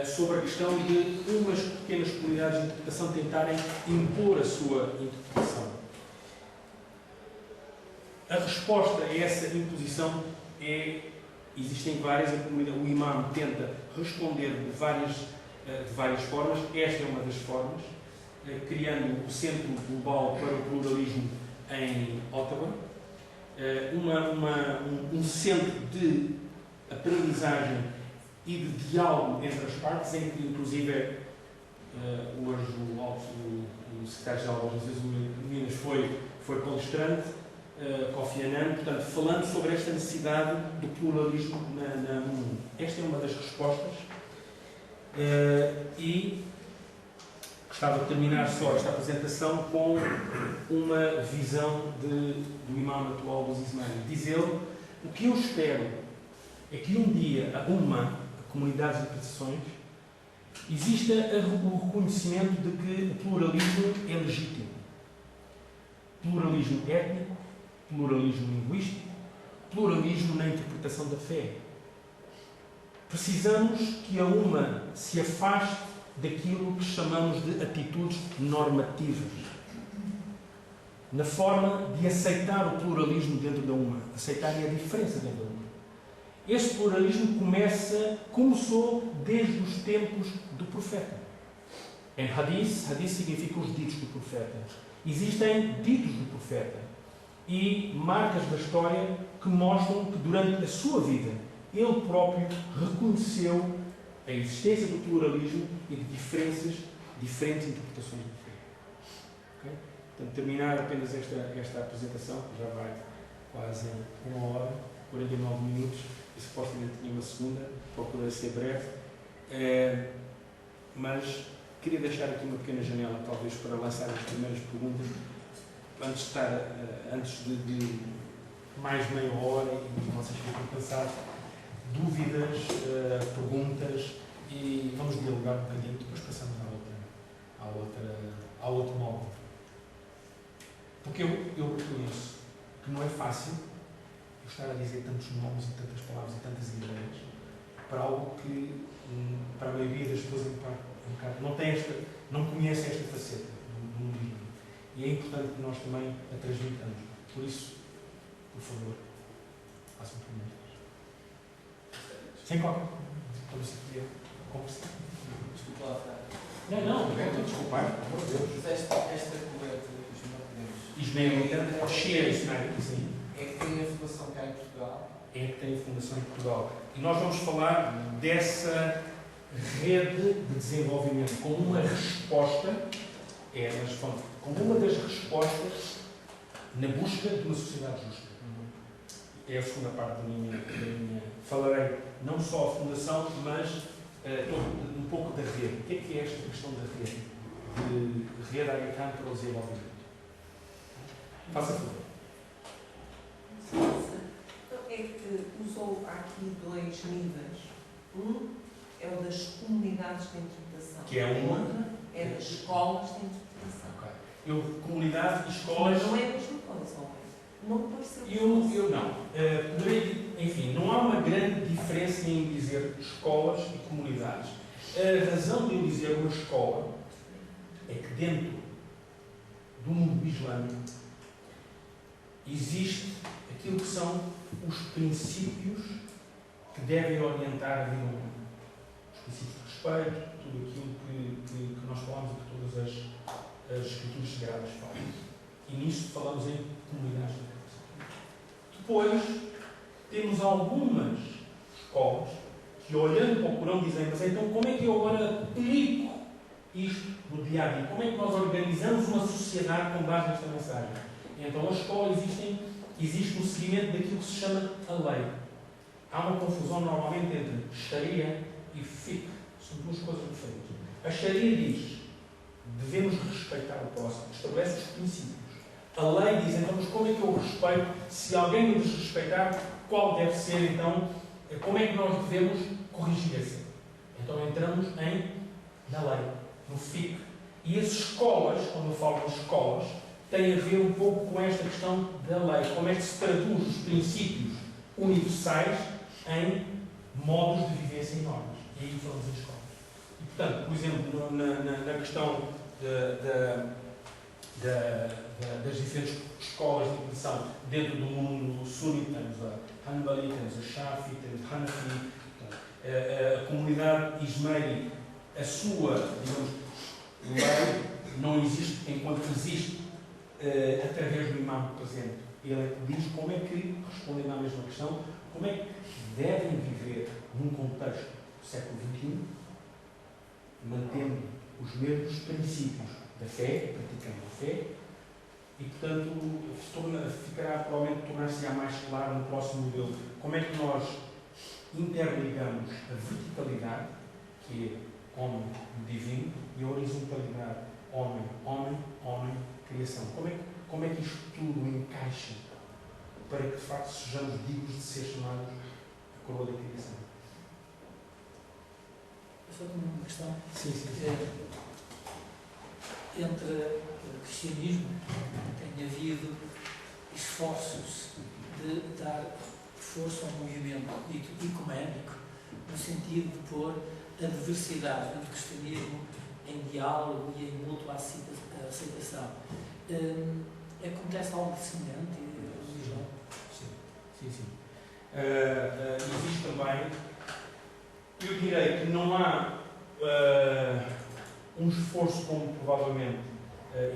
sobre a questão de umas pequenas comunidades de interpretação tentarem impor a sua interpretação. A resposta a essa imposição existem várias, o imã tenta responder de várias formas. Esta é uma das formas, criando o Centro Global para o Pluralismo em Ottawa, um centro de aprendizagem e de diálogo entre as partes, em que, inclusive, hoje o secretário-geral das Nações Unidas foi palestrante, Kofi Annan, portanto, falando sobre esta necessidade do pluralismo no mundo. Esta é uma das respostas e gostava de terminar só esta apresentação com uma visão do imam atual dos Ismaili. Diz ele: o que eu espero é que um dia a Ummah, a comunidade de interpretações, exista o reconhecimento de que o pluralismo é legítimo. Pluralismo étnico, pluralismo linguístico, pluralismo na interpretação da fé. Precisamos que a Ummah se afaste daquilo que chamamos de atitudes normativas, na forma de aceitar o pluralismo dentro da Ummah, aceitarem a diferença dentro da Ummah. Este pluralismo começou desde os tempos do profeta. Em hadith, hadith significa os ditos do profeta. Existem ditos do profeta e marcas da história que mostram que durante a sua vida ele próprio reconheceu a existência do pluralismo e de diferentes interpretações da fé. Okay? Portanto, terminar apenas esta apresentação, que já vai quase 1 hora, 49 minutos, e supostamente tinha uma segunda, procurei ser breve, mas queria deixar aqui uma pequena janela, talvez, para lançar as primeiras perguntas, antes de mais meia hora, e vocês ficam cansados, dúvidas, perguntas, e vamos dialogar um bocadinho, depois passamos ao outro módulo. Porque eu reconheço que não é fácil eu estar a dizer tantos nomes e tantas palavras e tantas ideias para algo que, para a maioria das pessoas, não conhece esta faceta do mundismo. E é importante que nós também a transmitamos. Por isso, por favor, façam perguntas. Sem qualquer como se podia conversar. Desculpa lá, Não, estou a desculpar, por amor de Deus. Esta coberta dos maquinários Ismaelita, Shia Ismaelita, sim. é que tem a fundação cá em Portugal. É que tem a fundação em Portugal. E nós vamos falar dessa rede de desenvolvimento como uma resposta, como uma das respostas na busca de uma sociedade justa. É a segunda parte da minha. Falarei não só a fundação, mas um pouco da rede. O que é esta questão da rede? De rede Aga Khan para o desenvolvimento. Faça favor. É que usou aqui 2 níveis. Um é o das comunidades de interpretação. Que é uma? Outra é das escolas de interpretação. Okay. Comunidade e escolas. Mas não é a mesma coisa, não é? Não me pareceu. Eu não. Enfim, não há uma grande diferença em dizer escolas e comunidades. A razão de eu dizer uma escola é que dentro do mundo islâmico existe aquilo que são os princípios que devem orientar a vida humana. Os princípios de respeito, tudo aquilo que nós falamos e que todas as escrituras sagradas falam. E nisto falamos em comunidades de interpretação. Depois, temos algumas escolas que, olhando para o Corão, dizem: mas então como é que eu agora aplico isto no dia a dia? Como é que nós organizamos uma sociedade com base nesta mensagem? E então a escola existe no seguimento daquilo que se chama a lei. Há uma confusão normalmente entre Sharia e Fiqh. São duas coisas diferentes. A Sharia diz: devemos respeitar o próximo, estabelece os princípios. A lei diz: então, mas como é que eu respeito? Se alguém me desrespeitar, qual deve ser, então, como é que nós devemos corrigir esse? Então entramos na lei, no Fiqh. E as escolas, quando eu falo de escolas, têm a ver um pouco com esta questão da lei. Como é que se traduz os princípios universais em modos de vivência e normas. E aí falamos em escolas. E, portanto, por exemplo, na questão das diferentes escolas de educação dentro do mundo sunita, temos a Hanbali, temos a Shafi, temos a Hanafi, a comunidade Ismaili, a sua, digamos, lei não existe enquanto existe através do imam presente. Ele diz como é que, respondendo à mesma questão, como é que devem viver num contexto do século XXI, mantendo os mesmos princípios da fé, praticando a fé, E, portanto, ficará provavelmente tornar-se-á mais claro no próximo modelo como é que nós interligamos a verticalidade, que é homem divino, e a horizontalidade, homem, homem, homem, criação. Como é que isto tudo encaixa para que, de facto, sejamos dignos de ser chamados a coroa da criação? Só uma questão. Sim, sim, sim. Entre o cristianismo tem havido esforços de dar força ao movimento dito ecuménico, no sentido de pôr a diversidade do cristianismo em diálogo e em mútua aceitação. Acontece algo semelhante, João? Sim, sim. Existe também, eu direi que não há um esforço como provavelmente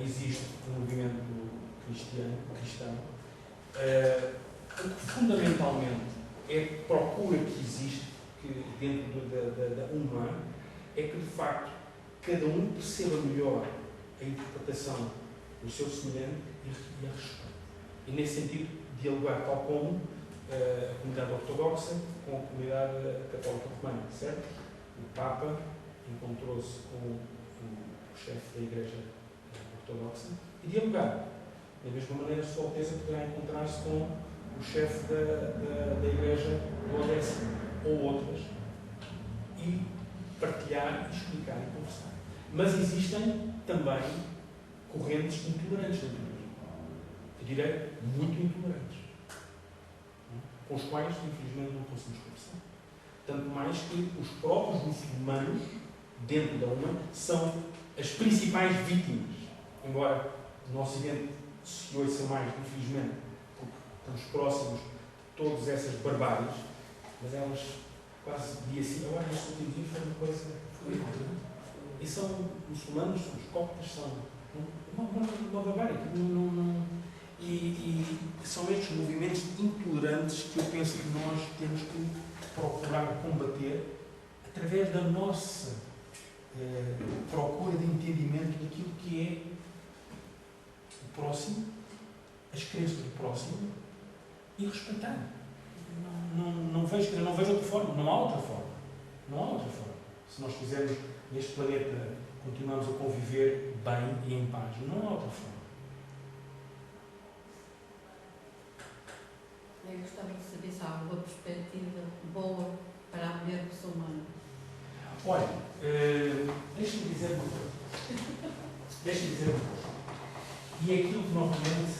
existe no movimento cristão, fundamentalmente é a procura que existe dentro da humana, é que de facto cada um perceba melhor a interpretação do seu semelhante e a respeito. E nesse sentido dialogar tal como a comunidade ortodoxa com a comunidade católica romana, certo? O Papa encontrou-se com o chefe da Igreja Ortodoxa e dialogar. Da mesma maneira, Sua Alteza poderá encontrar-se com o chefe da Igreja do Odessa ou outras e partilhar, explicar e conversar. Mas existem também correntes intolerantes dentro da Igreja. Eu direi muito intolerantes, com os quais, infelizmente, não conseguimos conversar. Tanto mais que os próprios muçulmanos, dentro da UMA, são as principais vítimas. Embora no Ocidente se ouça mais, infelizmente, porque estamos próximos de todas essas barbáries, mas elas quase dia assim, agora nestes últimos dias foi uma coisa. E são muçulmanos, os coptas são uma barbárie. E são estes movimentos intolerantes que eu penso que nós temos que procurar combater através da nossa procura de entendimento daquilo que é o próximo, as crenças do próximo e respeitar. Não vejo outra forma, não há outra forma. Não há outra forma. Se nós quisermos neste planeta continuarmos a conviver bem e em paz, não há outra forma. Eu gostava de saber se há alguma perspectiva boa para a mulher muçulmana. Olha, deixa-me dizer uma coisa. E é aquilo que novamente,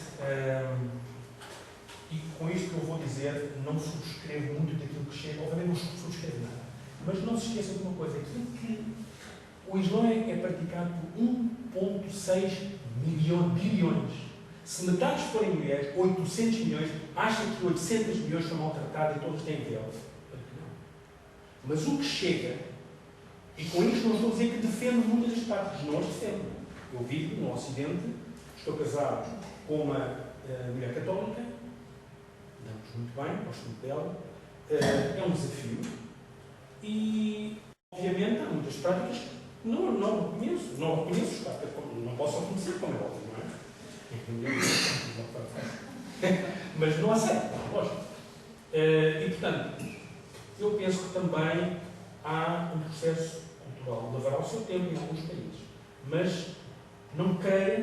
e com isto que eu vou dizer, não subscrevo muito daquilo que chega, obviamente não subscrevo nada, mas não se esqueçam de uma coisa, aquilo que o Islão é praticado por 1,6 bilhões. Se metades forem mulheres, 800 milhões, acham que 800 milhões são maltratadas e todos têm véu. Mas o que chega, e com isto não estou a dizer que defendo muitas das partes, não as defendo. Eu vivo no Ocidente, estou casado com uma mulher católica, damos muito bem, gosto muito dela, é um desafio e, obviamente, há muitas práticas que não reconheço, não posso reconhecer, como é óbvio, não é? Mas não aceito, lógico. E, portanto, eu penso que também há um processo cultural, levará o seu tempo em alguns países, mas não creia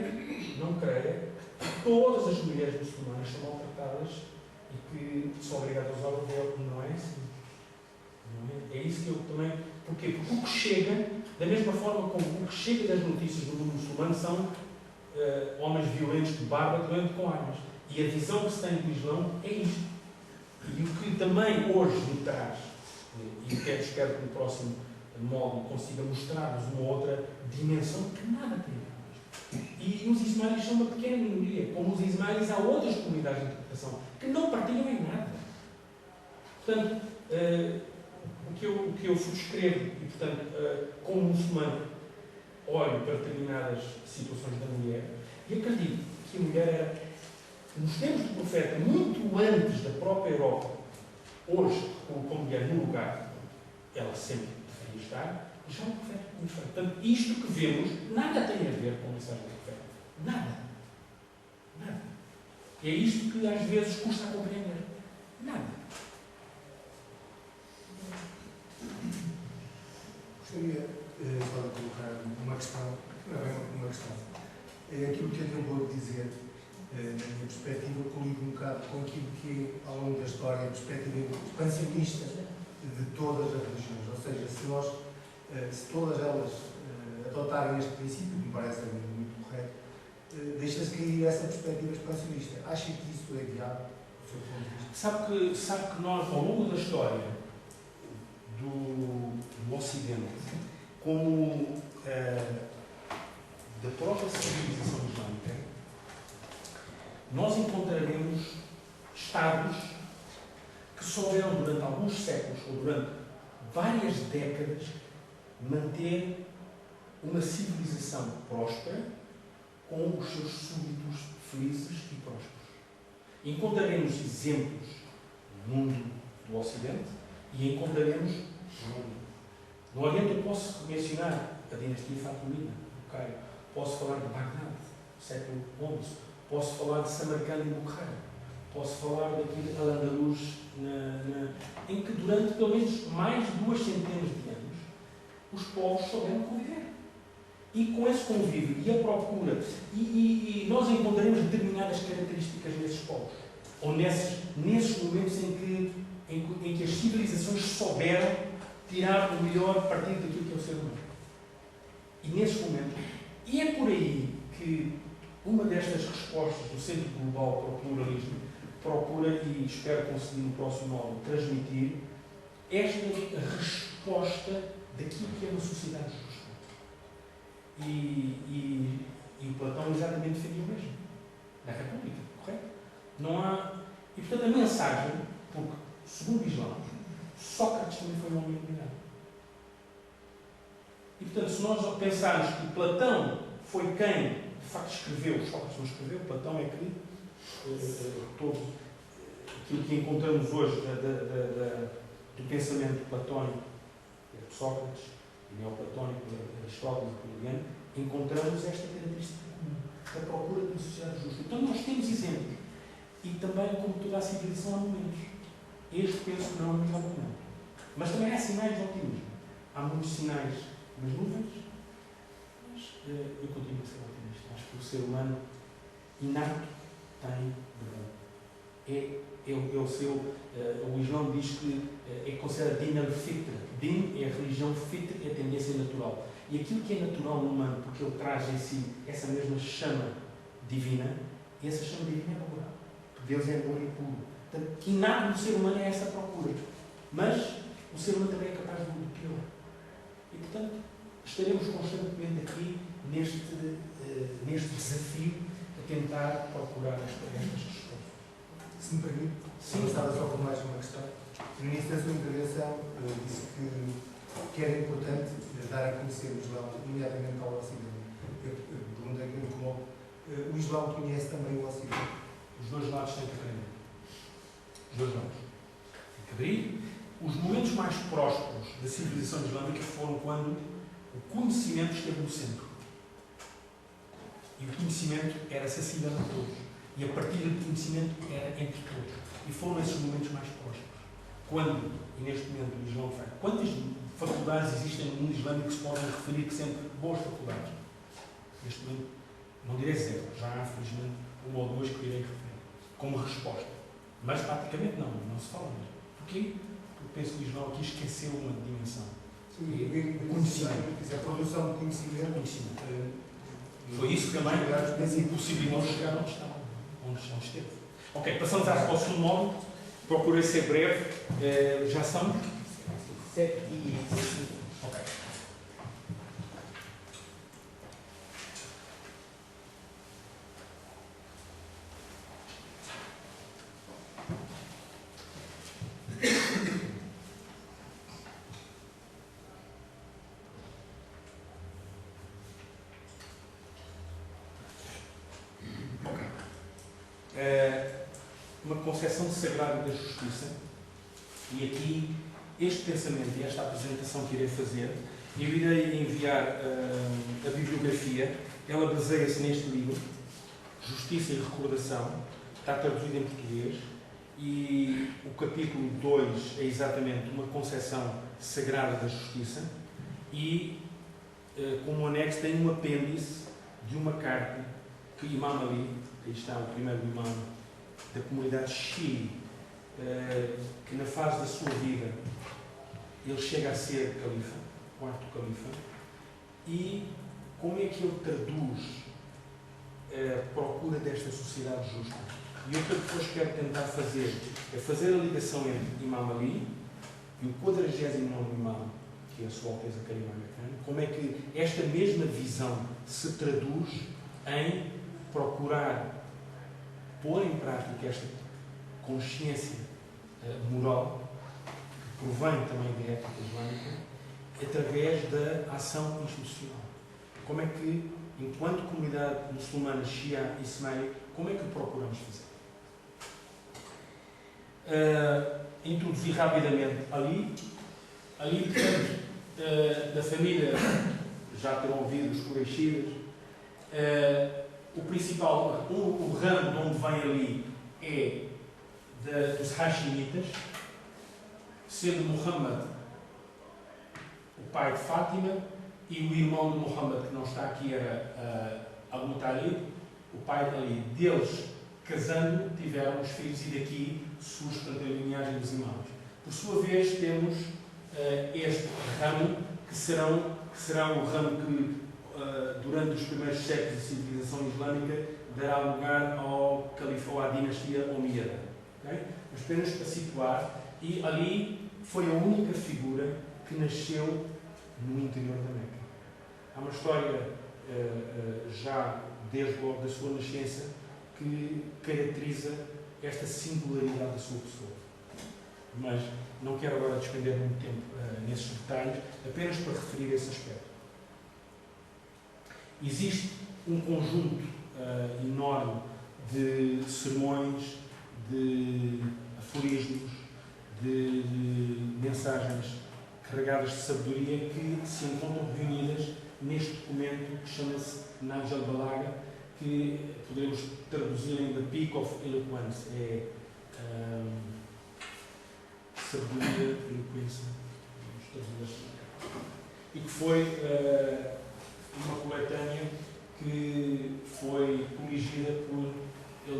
que todas as mulheres muçulmanas são maltratadas e que são obrigadas a usar o véu. Não é assim. Não é? É isso que eu também... Porquê? Porque o que chega, da mesma forma como o que chega das notícias do mundo muçulmano são homens violentos de barba, doentes com armas. E a visão que se tem do Islão é isto. E o que também hoje me traz, e espero que no próximo módulo consiga mostrar-vos uma outra dimensão que nada tem a ver. E os ismaelis são uma pequena minoria. Como os ismaelis, há outras comunidades de interpretação que não partilham em nada. Portanto, o que eu subscrevo, e portanto, como muçulmano, olho para determinadas situações da mulher e acredito que a mulher era, nos tempos do profeta, muito antes da própria Europa, hoje colocou a mulher no lugar, ela sempre deveria estar, e já o profeta nos fez. Portanto, isto que vemos nada tem a ver com a mensagem do profeta. Nada. É isto que às vezes custa a compreender. Nada. Gostaria só de colocar uma questão, não é bem uma questão. É aquilo que eu vou dizer, na minha perspectiva, colide um bocado com aquilo que é, ao longo da história, a perspectiva expansionista de todas as religiões. Ou seja, se todas elas adotarem este princípio, que me parece muito correto, deixa-se cair essa perspectiva expansionista. Acha que isso é viável, do seu ponto de vista? Sabe que nós, ao longo da história do Ocidente, como da própria civilização islâmica, nós encontraremos Estados que souberam durante alguns séculos, ou durante várias décadas, manter uma civilização próspera com os seus súditos felizes e prósperos. Encontraremos exemplos no mundo do Ocidente e encontraremos no mundo. No Oriente eu posso mencionar a dinastia Fatimida, do Cairo. Posso falar de Bagdad, século XI. Posso falar de Samarcanda e Bukhara. Posso falar daqui de Al-Andalus, em que durante pelo menos mais de 2 centenas de anos os povos souberam conviver. E com esse convívio e a procura, e nós encontraremos determinadas características nesses povos, ou nesses momentos em que as civilizações souberam tirar o melhor partido daquilo que é o ser humano. E nesses momentos, e é por aí que uma destas respostas do Centro Global para o Pluralismo procura, e espero conseguir no próximo módulo, transmitir esta resposta daquilo que é uma sociedade justa. E Platão exatamente defendia o mesmo. Na República, correto? Não há... E portanto a mensagem, porque segundo o Islão, Sócrates também foi um homem iluminado. E portanto, se nós pensarmos que Platão foi quem de facto escreveu, Sócrates não escreveu, Platão é que todo aquilo que encontramos hoje do pensamento platónico, de Sócrates, e neoplatónico, Aristóteles e Hegeliano, encontramos esta característica comum, da procura de uma sociedade justa. Então nós temos exemplos. E também, como toda a civilização, há momentos. Este penso que não é um momento. Mas também há sinais de otimismo. Há muitos sinais nas nuvens, mas eu continuo a ser otimista. Acho que o ser humano inato tem de bom. O Islão diz que é considerado din al-fitra. Din é a religião, fitra é a tendência natural. E aquilo que é natural no humano, porque ele traz em si essa mesma chama divina, e essa chama divina é amor. Deus é amor e puro. Portanto, que inato no ser humano é essa procura. Mas o ser humano também é capaz de muito pior. E, portanto, estaremos constantemente aqui neste desafio a tentar procurar estas respostas. Se me permite, estava só com mais uma questão. No início da sua intervenção, disse que era importante dar a conhecer o Islão, imediatamente ao Ocidente. Eu perguntei que me coloco. O Islão conhece também o Ocidente? Os dois lados têm que aprender. Os dois lados. Tem que abrir. Os momentos mais prósperos da civilização islâmica foram quando o conhecimento esteve no centro. E o conhecimento era acessível a todos. E a partilha do conhecimento era entre todos. E foram esses momentos mais prósperos. Quando, e neste momento o Islão faz, quantas faculdades existem no mundo islâmico que se podem referir que sempre boas faculdades? Neste momento, não direi zero, já há felizmente uma ou duas que irei referir, como resposta. Mas praticamente não se fala mesmo. Porquê? Porque penso que o Islão aqui esqueceu uma dimensão. Sim, o conhecimento. A produção de conhecimento. Foi isso que também impossibilitou chegar onde esteve. Ok, passamos ao segundo módulo. Procurei ser breve. Já são 7h05. Ok. Uma concepção sagrada da justiça, e aqui este pensamento e esta apresentação que irei fazer, eu irei enviar a bibliografia. Ela baseia-se neste livro, Justiça e Recordação, está traduzido em português, e o capítulo 2 é exatamente uma concepção sagrada da justiça, e como anexo tem um apêndice de uma carta que Imam Ali, aí está o primeiro imã da comunidade Shii, que na fase da sua vida ele chega a ser califa, quarto califa, e como é que ele traduz a procura desta sociedade justa. E o que eu depois quero tentar fazer é fazer a ligação entre Imam Ali e o 49º imã, que é a Sua Alteza Karim Aga Khan, como é que esta mesma visão se traduz em procurar pôr em prática esta consciência moral, que provém também da ética islâmica, através da ação institucional. Como é que, enquanto comunidade muçulmana, Shia e Ismaili, como é que procuramos fazer? Introduzir rapidamente Ali, portanto, da família, já terão ouvido os Quraishidas, o principal, o ramo de onde vem Ali é dos Hashimitas, sendo Muhammad o pai de Fátima e o irmão de Muhammad, que não está aqui, era Abu Talib, o pai de Ali. Deles, casando, tiveram os filhos e daqui surge, portanto, a linhagem dos imãs. Por sua vez, temos este ramo, que será o ramo que, durante os primeiros séculos da civilização islâmica, dará lugar ao califa, ou à dinastia Omíada. Okay? Mas apenas para situar, e Ali foi a única figura que nasceu no interior da Meca. Há uma história, já desde logo da sua nascença, que caracteriza esta singularidade da sua pessoa. Mas não quero agora despender muito tempo nesses detalhes, apenas para referir esse aspecto. Existe um conjunto enorme de sermões, de aforismos, de mensagens carregadas de sabedoria que se encontram reunidas neste documento que chama-se Nahj al-Balagha, que podemos traduzir em The Peak of Eloquence, é sabedoria, eloquência, e que foi uma coletânea que foi corrigida por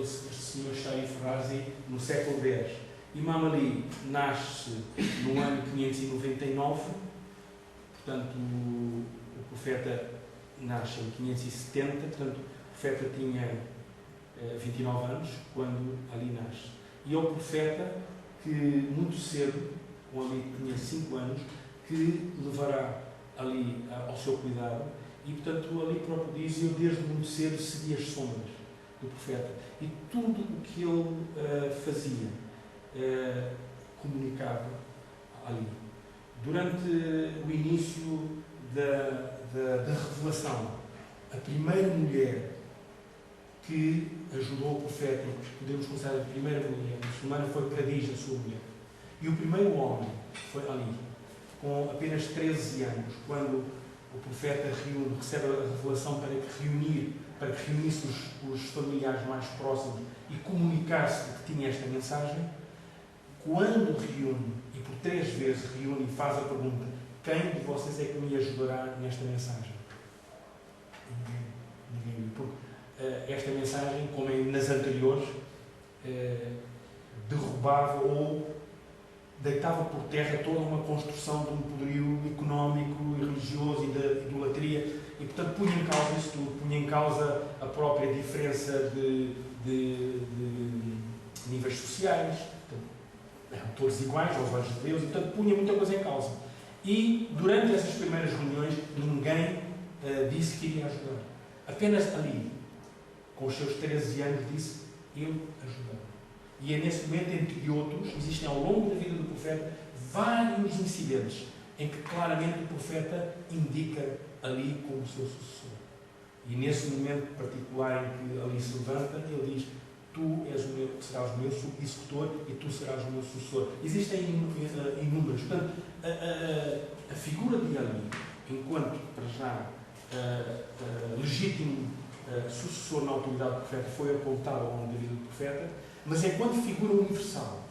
este Sr. Sharif Razi no século X. Imam Ali nasce no ano 599, portanto o profeta nasce em 570, portanto o profeta tinha 29 anos quando Ali nasce. E é o profeta que muito cedo, o Ali tinha 5 anos, que levará Ali ao seu cuidado, e portanto Ali próprio diz: eu desde muito cedo segui as sombras do profeta, e tudo o que ele fazia comunicava Ali. Durante o início da revelação, a primeira mulher que ajudou o profeta, podemos considerar a primeira mulher muçulmana, foi Khadija, sua mulher. E o primeiro homem foi Ali, com apenas 13 anos, quando o profeta recebe a revelação para que reunisse os familiares mais próximos e comunicasse que tinha esta mensagem. Quando reúne, e por 3 vezes reúne e faz a pergunta: quem de vocês é que me ajudará nesta mensagem? Ninguém. Porque esta mensagem, como nas anteriores, derrubava ou deitava por terra toda uma construção de um poderio económico e religioso e da idolatria, e portanto punha em causa isso tudo, punha em causa a própria diferença de níveis sociais, eram todos iguais aos olhos de Deus, e portanto punha muita coisa em causa. E durante essas primeiras reuniões ninguém disse que iria ajudar. Apenas Ali, com os seus 13 anos, disse: eu ajudarei. E é nesse momento, entre outros, existem ao longo da vida do profeta vários incidentes em que claramente o profeta indica Ali como seu sucessor. E nesse momento particular em que Ali se levanta, ele diz: tu serás o meu executor e tu serás o meu sucessor. Existem inúmeros. Portanto, a figura de Ali, enquanto, para já, legítimo sucessor na autoridade do profeta foi apontado ao longo da vida do profeta, mas é quando figura universal,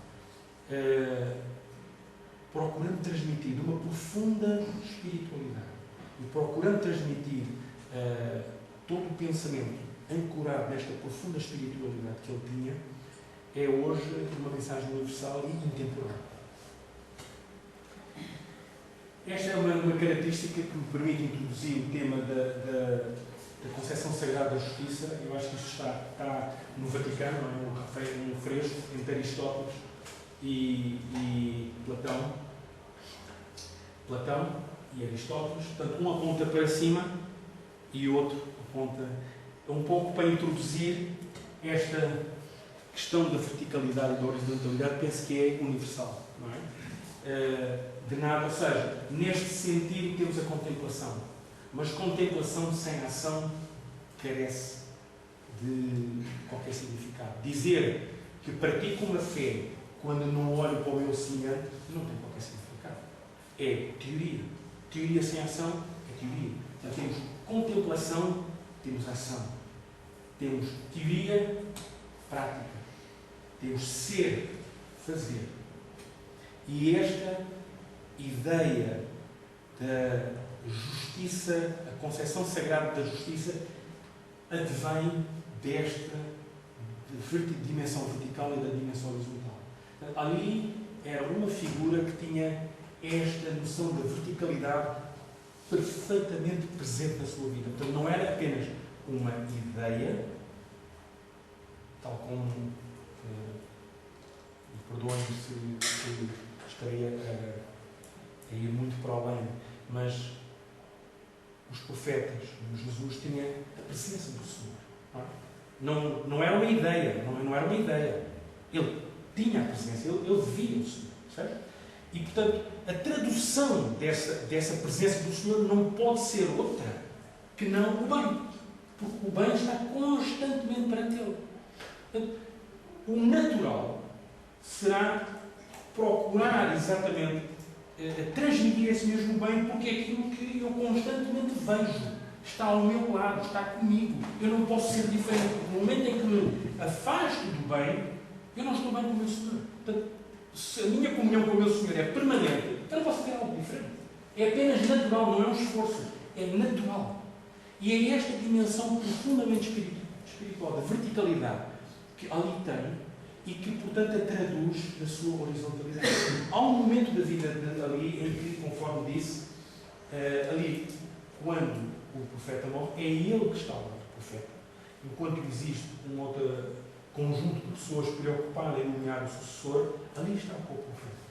procurando transmitir uma profunda espiritualidade e procurando transmitir todo o pensamento ancorado nesta profunda espiritualidade que ele tinha, é hoje uma mensagem universal e intemporal. Esta é uma característica que me permite introduzir o tema da concepção sagrada da justiça. Eu acho que isto está no Vaticano, é um fresco entre Aristóteles e Platão. Platão e Aristóteles. Portanto, um aponta para cima e o outro aponta um pouco para introduzir esta questão da verticalidade e da horizontalidade. Penso que é universal, não é? De nada, ou seja, neste sentido temos a contemplação, mas contemplação sem ação carece de qualquer significado. Dizer que pratico uma fé quando não olho para o meu semelhante não tem qualquer significado. É teoria. Teoria sem ação é teoria. Então temos contemplação, temos ação. Temos teoria, prática. Temos ser, fazer. E esta ideia da justiça, a concepção sagrada da justiça, advém desta dimensão vertical e da dimensão horizontal. Ali era uma figura que tinha esta noção da verticalidade perfeitamente presente na sua vida. Portanto, não era apenas uma ideia, tal como, perdoem-me se estaria a ir muito para além, mas os profetas, Jesus tinha a presença do Senhor. Não era uma ideia, não era uma ideia. Ele tinha a presença, ele via o Senhor, certo? E, portanto, a tradução dessa presença do Senhor não pode ser outra que não o bem, porque o bem está constantemente perante ele. Portanto, o natural será procurar exatamente transmitir esse mesmo bem, porque é aquilo que eu constantemente vejo, está ao meu lado, está comigo. Eu não posso ser diferente. No momento em que me afasto do bem, eu não estou bem com o meu Senhor. Portanto, se a minha comunhão com o meu Senhor é permanente, eu não posso ter algo diferente. É apenas natural, não é um esforço, é natural. E é esta dimensão profundamente espiritual, da verticalidade, que ali tem, e que, portanto, a traduz na sua horizontalidade. Há um momento da vida ali em que, conforme disse, ali, quando o profeta morre, é ele que está ao lado do profeta. Enquanto existe um outro conjunto de pessoas preocupadas em nomear o sucessor, ali está o profeta.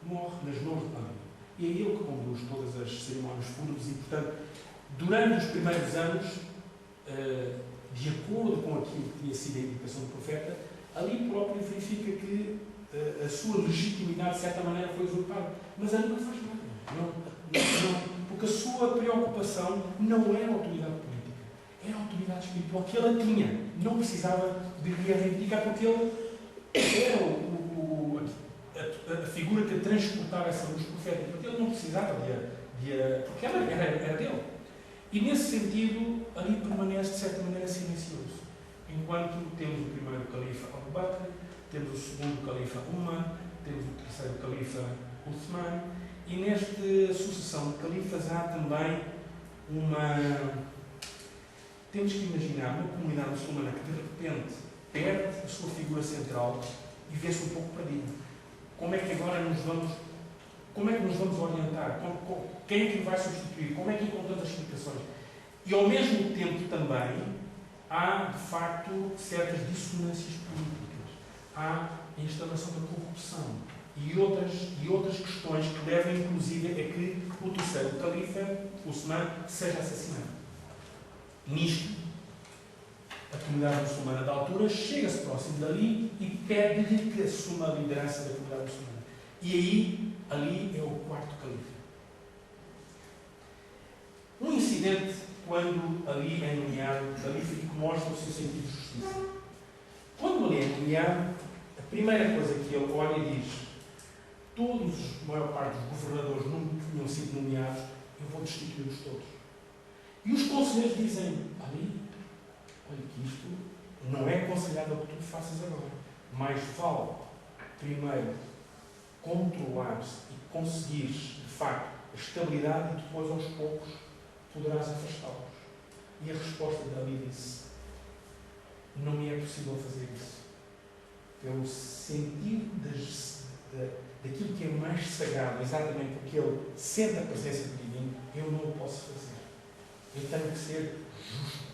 Morre nas mãos de Ali. E é ele que conduz todas as cerimónias fúnebres e, portanto, durante os primeiros anos, de acordo com aquilo que tinha sido a indicação do profeta, ali próprio verifica que a sua legitimidade, de certa maneira, foi usurpada. Mas ali não faz nada. Porque a sua preocupação não era a autoridade política. Era a autoridade espiritual que ela tinha. Não precisava de lhe reivindicar, porque ele era a figura que transportava essa luz profética. Porque ele não precisava porque ela era dele. E, nesse sentido, ali permanece, de certa maneira, silencioso. Enquanto temos o primeiro califa Abu Bakr, temos o segundo califa Umar, temos o terceiro califa Uthman, e nesta sucessão de califas há também temos que imaginar uma comunidade muçulmana que de repente perde a sua figura central e vê-se um pouco perdida. Como é que agora nos vamos orientar? Quem é que vai substituir? Como é que encontramos as explicações? E ao mesmo tempo também há, de facto, certas dissonâncias políticas. Há a instauração da corrupção e outras questões que levam, inclusive, a que o terceiro califa, Uthman, seja assassinado. Nisto, a comunidade muçulmana da altura chega-se próximo dali e pede-lhe que assuma a liderança da comunidade muçulmana. E aí, ali é o quarto califa. Um incidente, quando Ali é nomeado califa, e que mostra o seu sentido de justiça. Quando Ali é nomeado, a primeira coisa que ele olha e diz: todos, a maior parte dos governadores não tinham sido nomeados, eu vou destituí-los todos. E os conselheiros dizem: Ali, olha que isto não é aconselhável que tu faças agora. Mais vale, primeiro, controlares e conseguires, de facto, a estabilidade e depois, aos poucos, poderás afastá-los. E a resposta dali disse: não me é possível fazer isso. Pelo sentido daquilo que é mais sagrado, exatamente porque ele sente a presença do divino, eu não o posso fazer. Eu tenho que ser justo.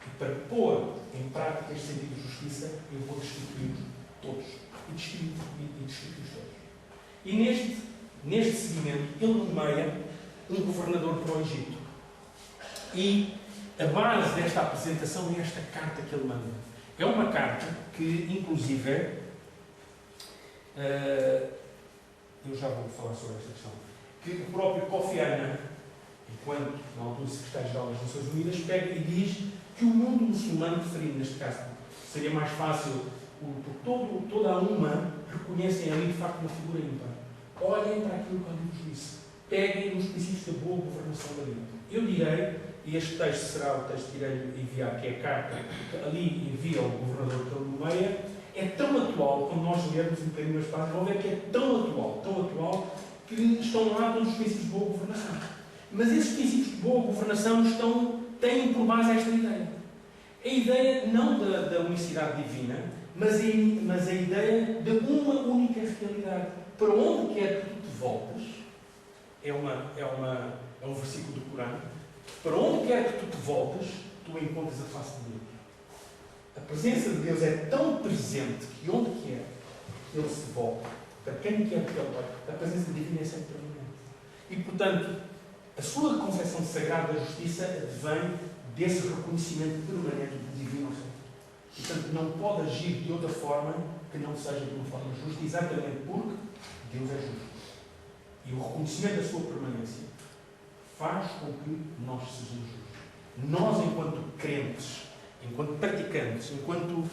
E para pôr em prática este sentido de justiça, eu vou destituí-los todos. E destituí-os todos. E neste seguimento, ele nomeia um governador para o Egito. E a base desta apresentação é esta carta que ele manda. É uma carta que, inclusive, eu já vou falar sobre esta questão, que o próprio Kofi Annan, enquanto na altura secretário-geral das Nações Unidas, pega e diz que o mundo muçulmano, referido neste caso, seria mais fácil, porque toda a umma reconhecem ali de facto uma figura ímpar. Olhem para aquilo que eu vos disse. Peguem nos princípios da boa governação da vida. Eu direi, e este texto será o texto que irei enviar, que é a carta que ali envia ao governador que ele nomeia, é tão atual, quando nós lermos um bocadinho as páginas, vamos ver que é tão atual, que estão lá todos os princípios de boa governação. Mas esses princípios de boa governação têm por base esta ideia. A ideia não da unicidade divina, mas a ideia de uma única realidade. Para onde quer que tu te voltes, é um versículo do Corão, para onde quer que tu te voltes, tu encontras a face de Deus. A presença de Deus é tão presente que onde quer que ele se volte, para quem quer que ele volte, a presença divina é sempre permanente. E, portanto, a sua concepção sagrada da justiça advém desse reconhecimento permanente do divino. Portanto, não pode agir de outra forma que não seja de uma forma justa, exatamente porque Deus é justo. E o reconhecimento da sua permanência faz com que nós sejamos justos. Nós, enquanto crentes, enquanto praticantes, enquanto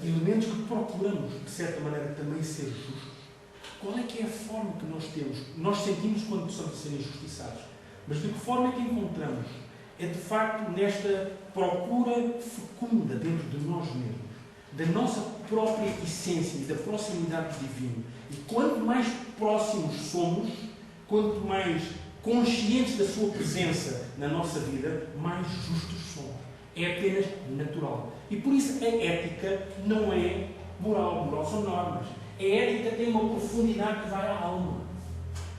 elementos que procuramos, de certa maneira, também ser justos, qual é que é a forma que nós temos? Nós sentimos quando estamos a ser injustiçados, mas de que forma é que encontramos? É, de facto, nesta procura fecunda dentro de nós mesmos, da nossa própria essência e da proximidade do divino. E quanto mais próximos somos, quanto mais conscientes da sua presença na nossa vida, mais justos somos. É apenas natural. E por isso a ética não é moral. Moral são normas. A ética tem uma profundidade que vai à alma.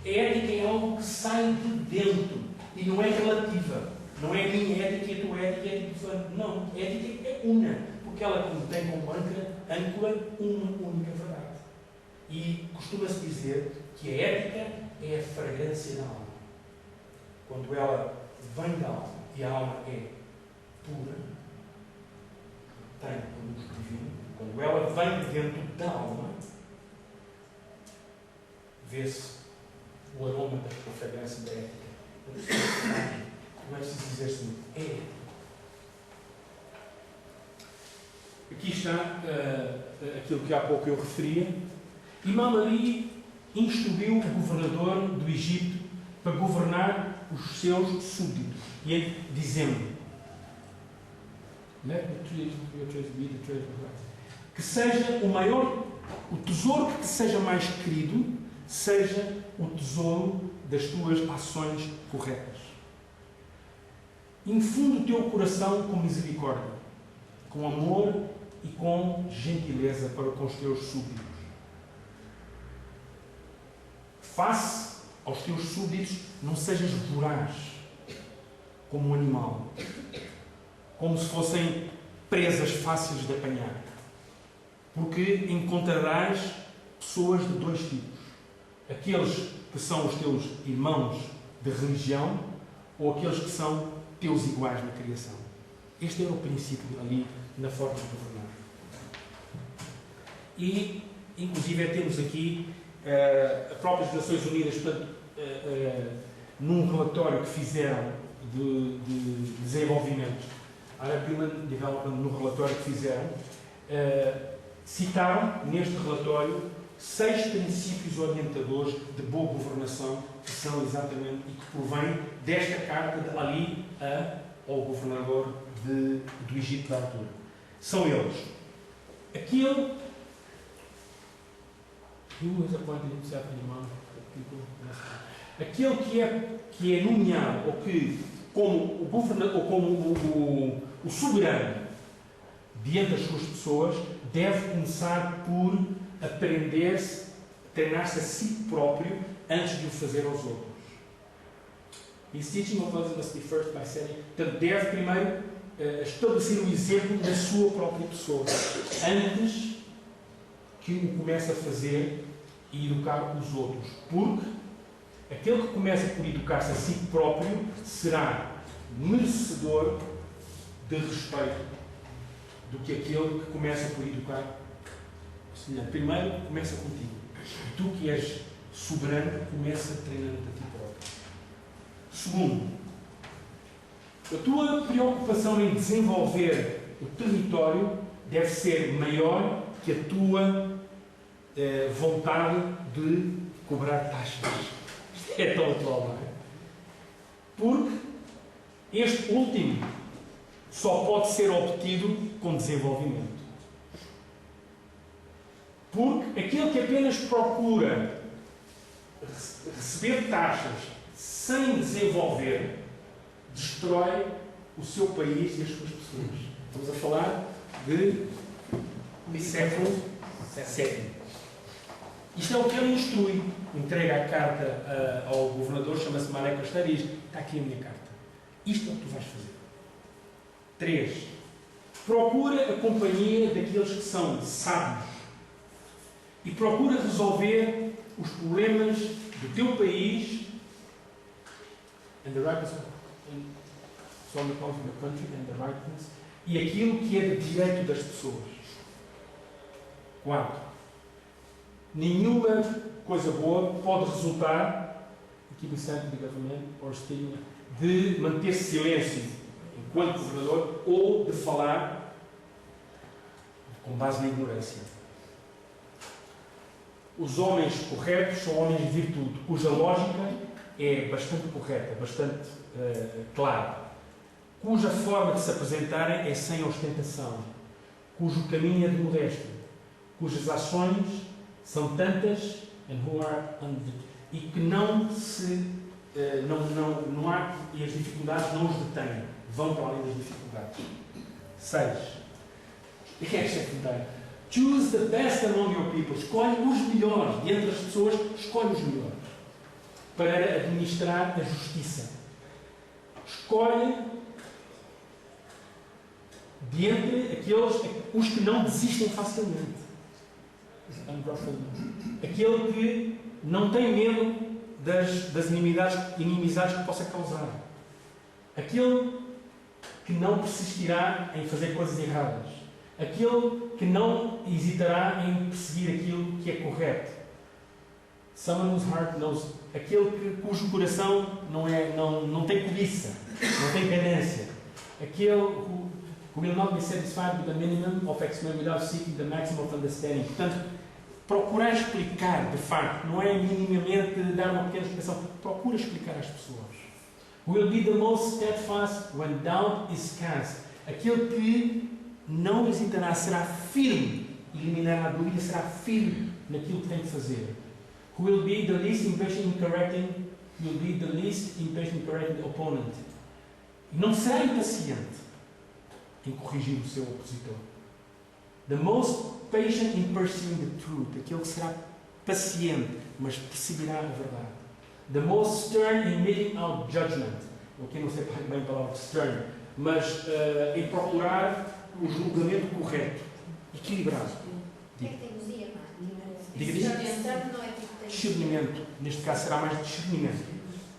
A ética é algo que sai de dentro e não é relativa. Não é a minha ética e a tua ética é diferente. Não. A ética é una, porque ela contém como âncora uma única verdade. E costuma-se dizer que a ética é a fragrância da alma. Quando ela vem da alma e a alma é pura, tem a luz divina, quando ela vem de dentro da alma, vê-se o aroma da fragrância da ética. Não é preciso dizer assim, é ética. Aqui está aquilo que há pouco eu referia. Imam Ali instruiu o governador do Egito para governar os seus súbditos, e ele dizendo que seja o tesouro que te seja mais querido, seja o tesouro das tuas ações corretas. Infunde o teu coração com misericórdia, com amor e com gentileza para com os teus súbditos. Face aos teus súbditos, não sejas voraz como um animal, como se fossem presas fáceis de apanhar, porque encontrarás pessoas de dois tipos: aqueles que são os teus irmãos de religião ou aqueles que são teus iguais na criação. Este era o princípio ali na forma de governar. E, inclusive, temos aqui as próprias Nações Unidas, portanto, num relatório que fizeram de desenvolvimento, a Arab Human Development, no relatório que fizeram, citaram neste relatório 6 princípios orientadores de boa governação, que são exatamente e que provém desta carta de Ali a ao governador do Egito da altura. São eles. Aquele que é nomeado, ou que, como o governador, ou como o soberano diante das suas pessoas, deve começar por aprender-se, treinar-se a si próprio antes de o fazer aos outros. His teaching of others must be first by setting. Portanto, deve primeiro estabelecer o exemplo da sua própria pessoa, antes que o comece a fazer e educar os outros. Porque aquele que começa por educar-se a si próprio será merecedor de respeito do que aquele que começa por educar o semelhante. Primeiro, começa contigo. Tu que és soberano, começa treinando-te a ti próprio. Segundo, a tua preocupação em desenvolver o território deve ser maior que a tua vontade de cobrar taxas. Isto é tão atual, não é? Porque este último só pode ser obtido com desenvolvimento. Porque aquele que apenas procura receber taxas sem desenvolver, destrói o seu país e as suas pessoas. Estamos a falar de século VII. Isto é o que ele instrui. Entrega a carta ao governador, chama-se Mané Castanheira, e diz: está aqui a minha carta. Isto é o que tu vais fazer. 3. Procura a companhia daqueles que são sábios e procura resolver os problemas do teu país and the rightness of the country and the rightness, e aquilo que é de direito das pessoas. 4. Nenhuma coisa boa pode resultar de manter-se silêncio enquanto governador ou de falar com base na ignorância. Os homens corretos são homens de virtude, cuja lógica é bastante correta, bastante clara, cuja forma de se apresentarem é sem ostentação, cujo caminho é de modéstia, cujas ações são tantas e que não há, e as dificuldades não os detêm, vão para além das dificuldades. 6. Esta é fundamental. Choose the best among your people. Escolhe os melhores. De entre as pessoas, escolhe os melhores. Para administrar a justiça. Escolhe de entre os que não desistem facilmente. Aquele que não tem medo das inimizades que possa causar. Aquele que não persistirá em fazer coisas erradas. Aquele que não hesitará em perseguir aquilo que é correto. Someone whose heart knows. Aquele cujo coração não tem cobiça, não tem ganância. Aquele who will not be satisfied with the minimum of experience without seeking the maximum of understanding. Portanto, procurar explicar, de facto, não é minimamente dar uma pequena explicação. Procura explicar às pessoas. Will be the most steadfast when doubt is cast. Aquele que não hesitará, será firme, eliminará a dúvida, será firme naquilo que tem que fazer. Who will be the least impatient in correcting, will be the least impatient in correcting the opponent. E não será impaciente em corrigir o seu opositor. The most patient in pursuing the truth. Aquele que será paciente, mas perseguirá a verdade. The most stern in meting out judgment. Aqui não sei bem a palavra stern, mas em procurar o julgamento correto, equilibrado. O que é que teimosia, Diga. Discernimento. Neste caso será mais discernimento.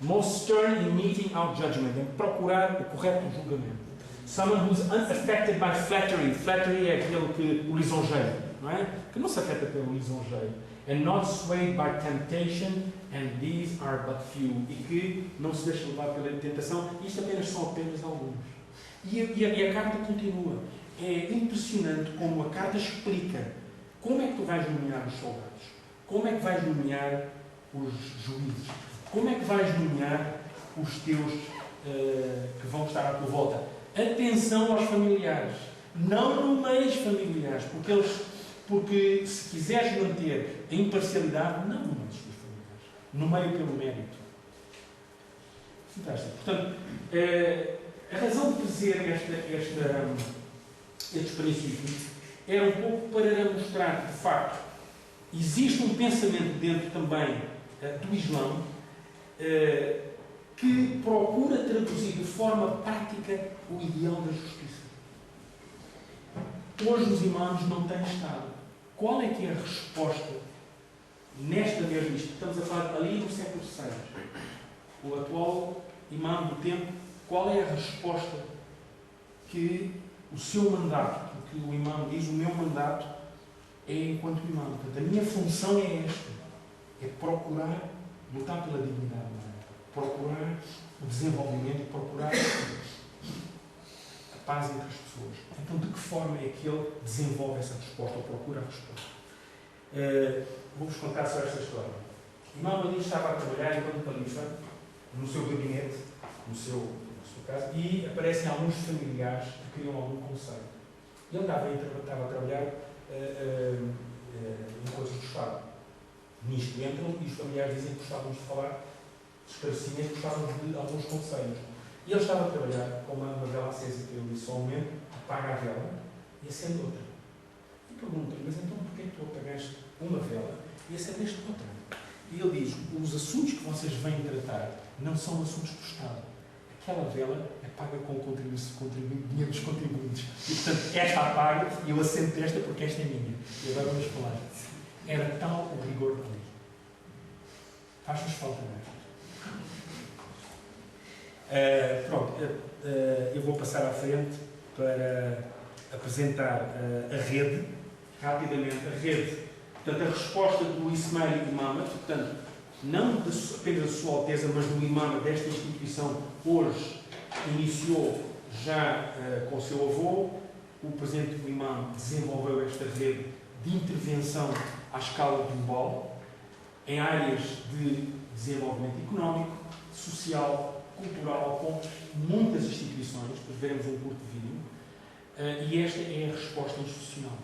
Most stern in meting out judgment. Em procurar o correto julgamento. Someone who's unaffected by flattery. Flattery é aquele o lisonjeio, não é? Que não se afeta pelo lisonjeio. And not swayed by temptation, and these are but few. E que não se deixa levar pela tentação. Isto são apenas alguns. E a carta continua. É impressionante como a carta explica como é que tu vais nomear os soldados, como é que vais nomear os juízes, como é que vais nomear os teus que vão estar à tua volta. Atenção aos familiares. Não nomeies familiares, porque se quiseres manter a imparcialidade, não nomeies os teus familiares. Nomeia pelo mérito. Fantástico. Portanto, a razão de fazer estes princípios era um pouco para mostrar que, de facto, existe um pensamento dentro também do Islão que procura traduzir de forma prática o ideal da justiça. Hoje os imãs não têm Estado. Qual é que é a resposta nesta mesma? Estamos a falar ali no século VI. O atual imã do tempo, qual é a resposta que o seu mandato, porque o imã diz, o meu mandato é enquanto imã. Portanto, a minha função é esta. É procurar lutar pela dignidade humana. Procurar o desenvolvimento, procurar a paz entre as pessoas. Então, de que forma é que ele desenvolve essa resposta, ou procura a resposta? Vou-vos contar só esta história. Imam Ali estava a trabalhar enquanto califa, no seu gabinete, na sua casa, e aparecem alguns familiares que queriam algum conselho. Ele estava a trabalhar em coisas do Estado. Nisto entram e os familiares dizem que gostavam de falar esclarecimento, gostavam de alguns conselhos. E ele estava a trabalhar com uma vela acesa, que ele disse só um momento, apaga a vela e acende outra. E pergunta-lhe, mas então porquê que tu apagaste uma vela e acendeste outra? E ele diz, os assuntos que vocês vêm tratar não são assuntos do Estado. Aquela vela é paga com o dinheiro dos contribuintes. E, portanto, esta apaga e eu acendo esta porque esta é minha. E agora vamos falar. Era tal o rigor da lei. Faz-nos falta, não é? Eu vou passar à frente para apresentar a rede, rapidamente, a rede. Portanto, a resposta do Ismail Imama, portanto, não apenas da Sua Alteza, mas do Imama desta instituição, hoje iniciou já com o seu avô. O presidente do Imam desenvolveu esta rede de intervenção à escala global, em áreas de desenvolvimento económico, social, cultural, com muitas instituições, depois veremos um curto vídeo, e esta é a resposta institucional.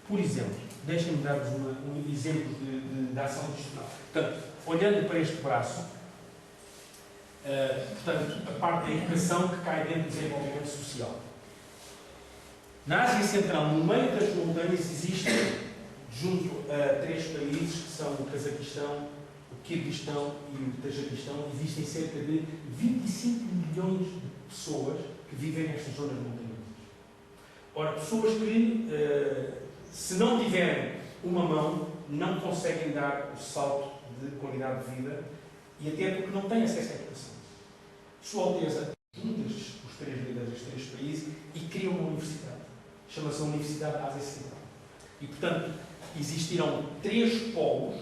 Por exemplo, deixem-me dar-vos um exemplo de ação institucional. Portanto, olhando para este braço, portanto, a parte da educação que cai dentro do desenvolvimento social. Na Ásia Central, no meio das montanhas, existem, junto a 3 países, que são o Cazaquistão, o Quirguistão e o Tajiquistão, existem cerca de 25 milhões de pessoas que vivem nestas zonas montanhosas. Ora, pessoas que, se não tiverem uma mão, não conseguem dar o salto de qualidade de vida e até porque não têm acesso à educação. Sua Alteza junta os 3 líderes dos 3 países e cria uma universidade. Chama-se a Universidade Ásia Central. E, portanto, existirão 3 polos: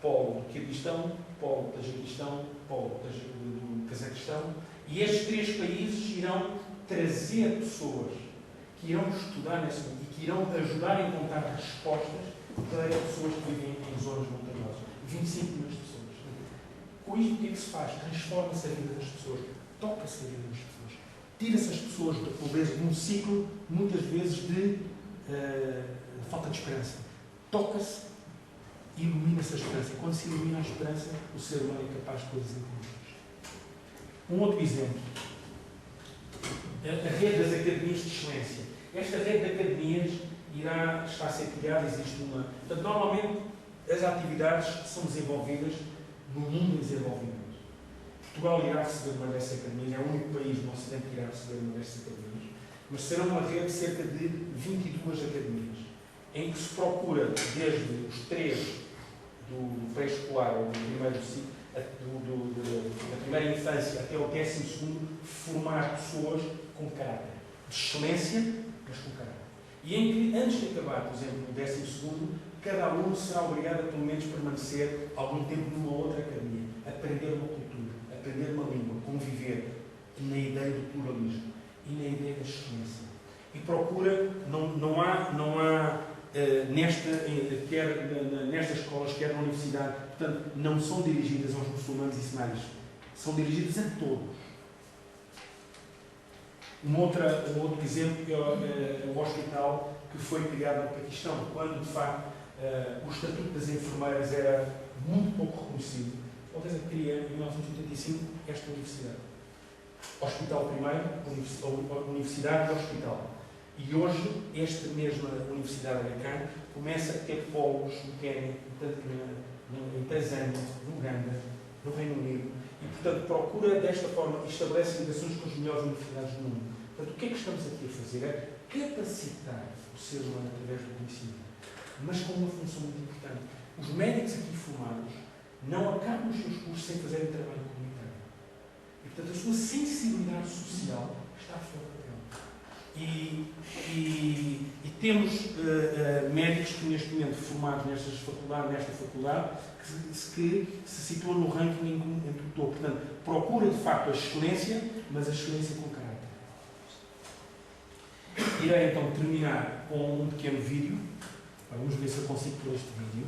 polo do Quirguistão, polo do Tajiquistão, polo do Cazaquistão, e estes 3 países irão trazer pessoas que irão estudar nesse mundo e que irão ajudar a encontrar respostas para pessoas que vivem em zonas montanhosas. 25 milhões de pessoas. Com isto, o que é que se faz? Transforma-se a vida das pessoas. Toca-se a vida das pessoas. Tira-se as pessoas da pobreza de um ciclo, muitas vezes, de falta de esperança. Toca-se e ilumina-se a esperança. E quando se ilumina a esperança, o ser humano é capaz de coisas incríveis. Um outro exemplo. A rede das academias de excelência. Esta rede de academias está a ser criada, existe uma... Portanto, normalmente, as atividades são desenvolvidas no mundo em desenvolvimento. Portugal irá receber uma dessas academias, é o único país no Ocidente que irá receber uma dessas academias, mas será uma rede de cerca de 22 academias, em que se procura, desde os 3 do pré-escolar, ou do primeiro ciclo, da primeira infância até o 12º, formar pessoas com caráter, de excelência, mas com caráter. E em que, antes de acabar, por exemplo, o 12º, cada aluno será obrigado a, pelo menos, permanecer algum tempo numa outra academia, aprender uma cultura, aprender uma língua, conviver na ideia do pluralismo e na ideia da excelência. E procura, não há quer nestas escolas, quer na universidade, portanto, não são dirigidas aos muçulmanos e somalis, são dirigidas a todos. Um outro exemplo é o hospital que foi criado no Paquistão, quando de facto o estatuto das enfermeiras era muito pouco reconhecido. A Alteza cria, em 1985, esta universidade. Hospital primeiro, universidade e hospital. E hoje, esta mesma Universidade Americana começa a ter polos no Quênia, em Tanzânia, no Uganda, no Reino Unido, e, portanto, procura, desta forma, estabelece ligações com as melhores universidades do mundo. Portanto, o que é que estamos aqui a fazer? É capacitar o ser humano através do conhecimento, mas com uma função muito importante. Os médicos aqui formados não acabam os seus cursos sem fazerem trabalho comunitário. E, portanto, a sua sensibilidade social está a flor da pele. E temos médicos que, neste momento, formados nesta faculdade, que se situam no ranking entre o topo. Portanto, procura, de facto, a excelência, mas a excelência com caráter. Irei, então, terminar com um pequeno vídeo. Vamos ver se eu consigo pôr este vídeo.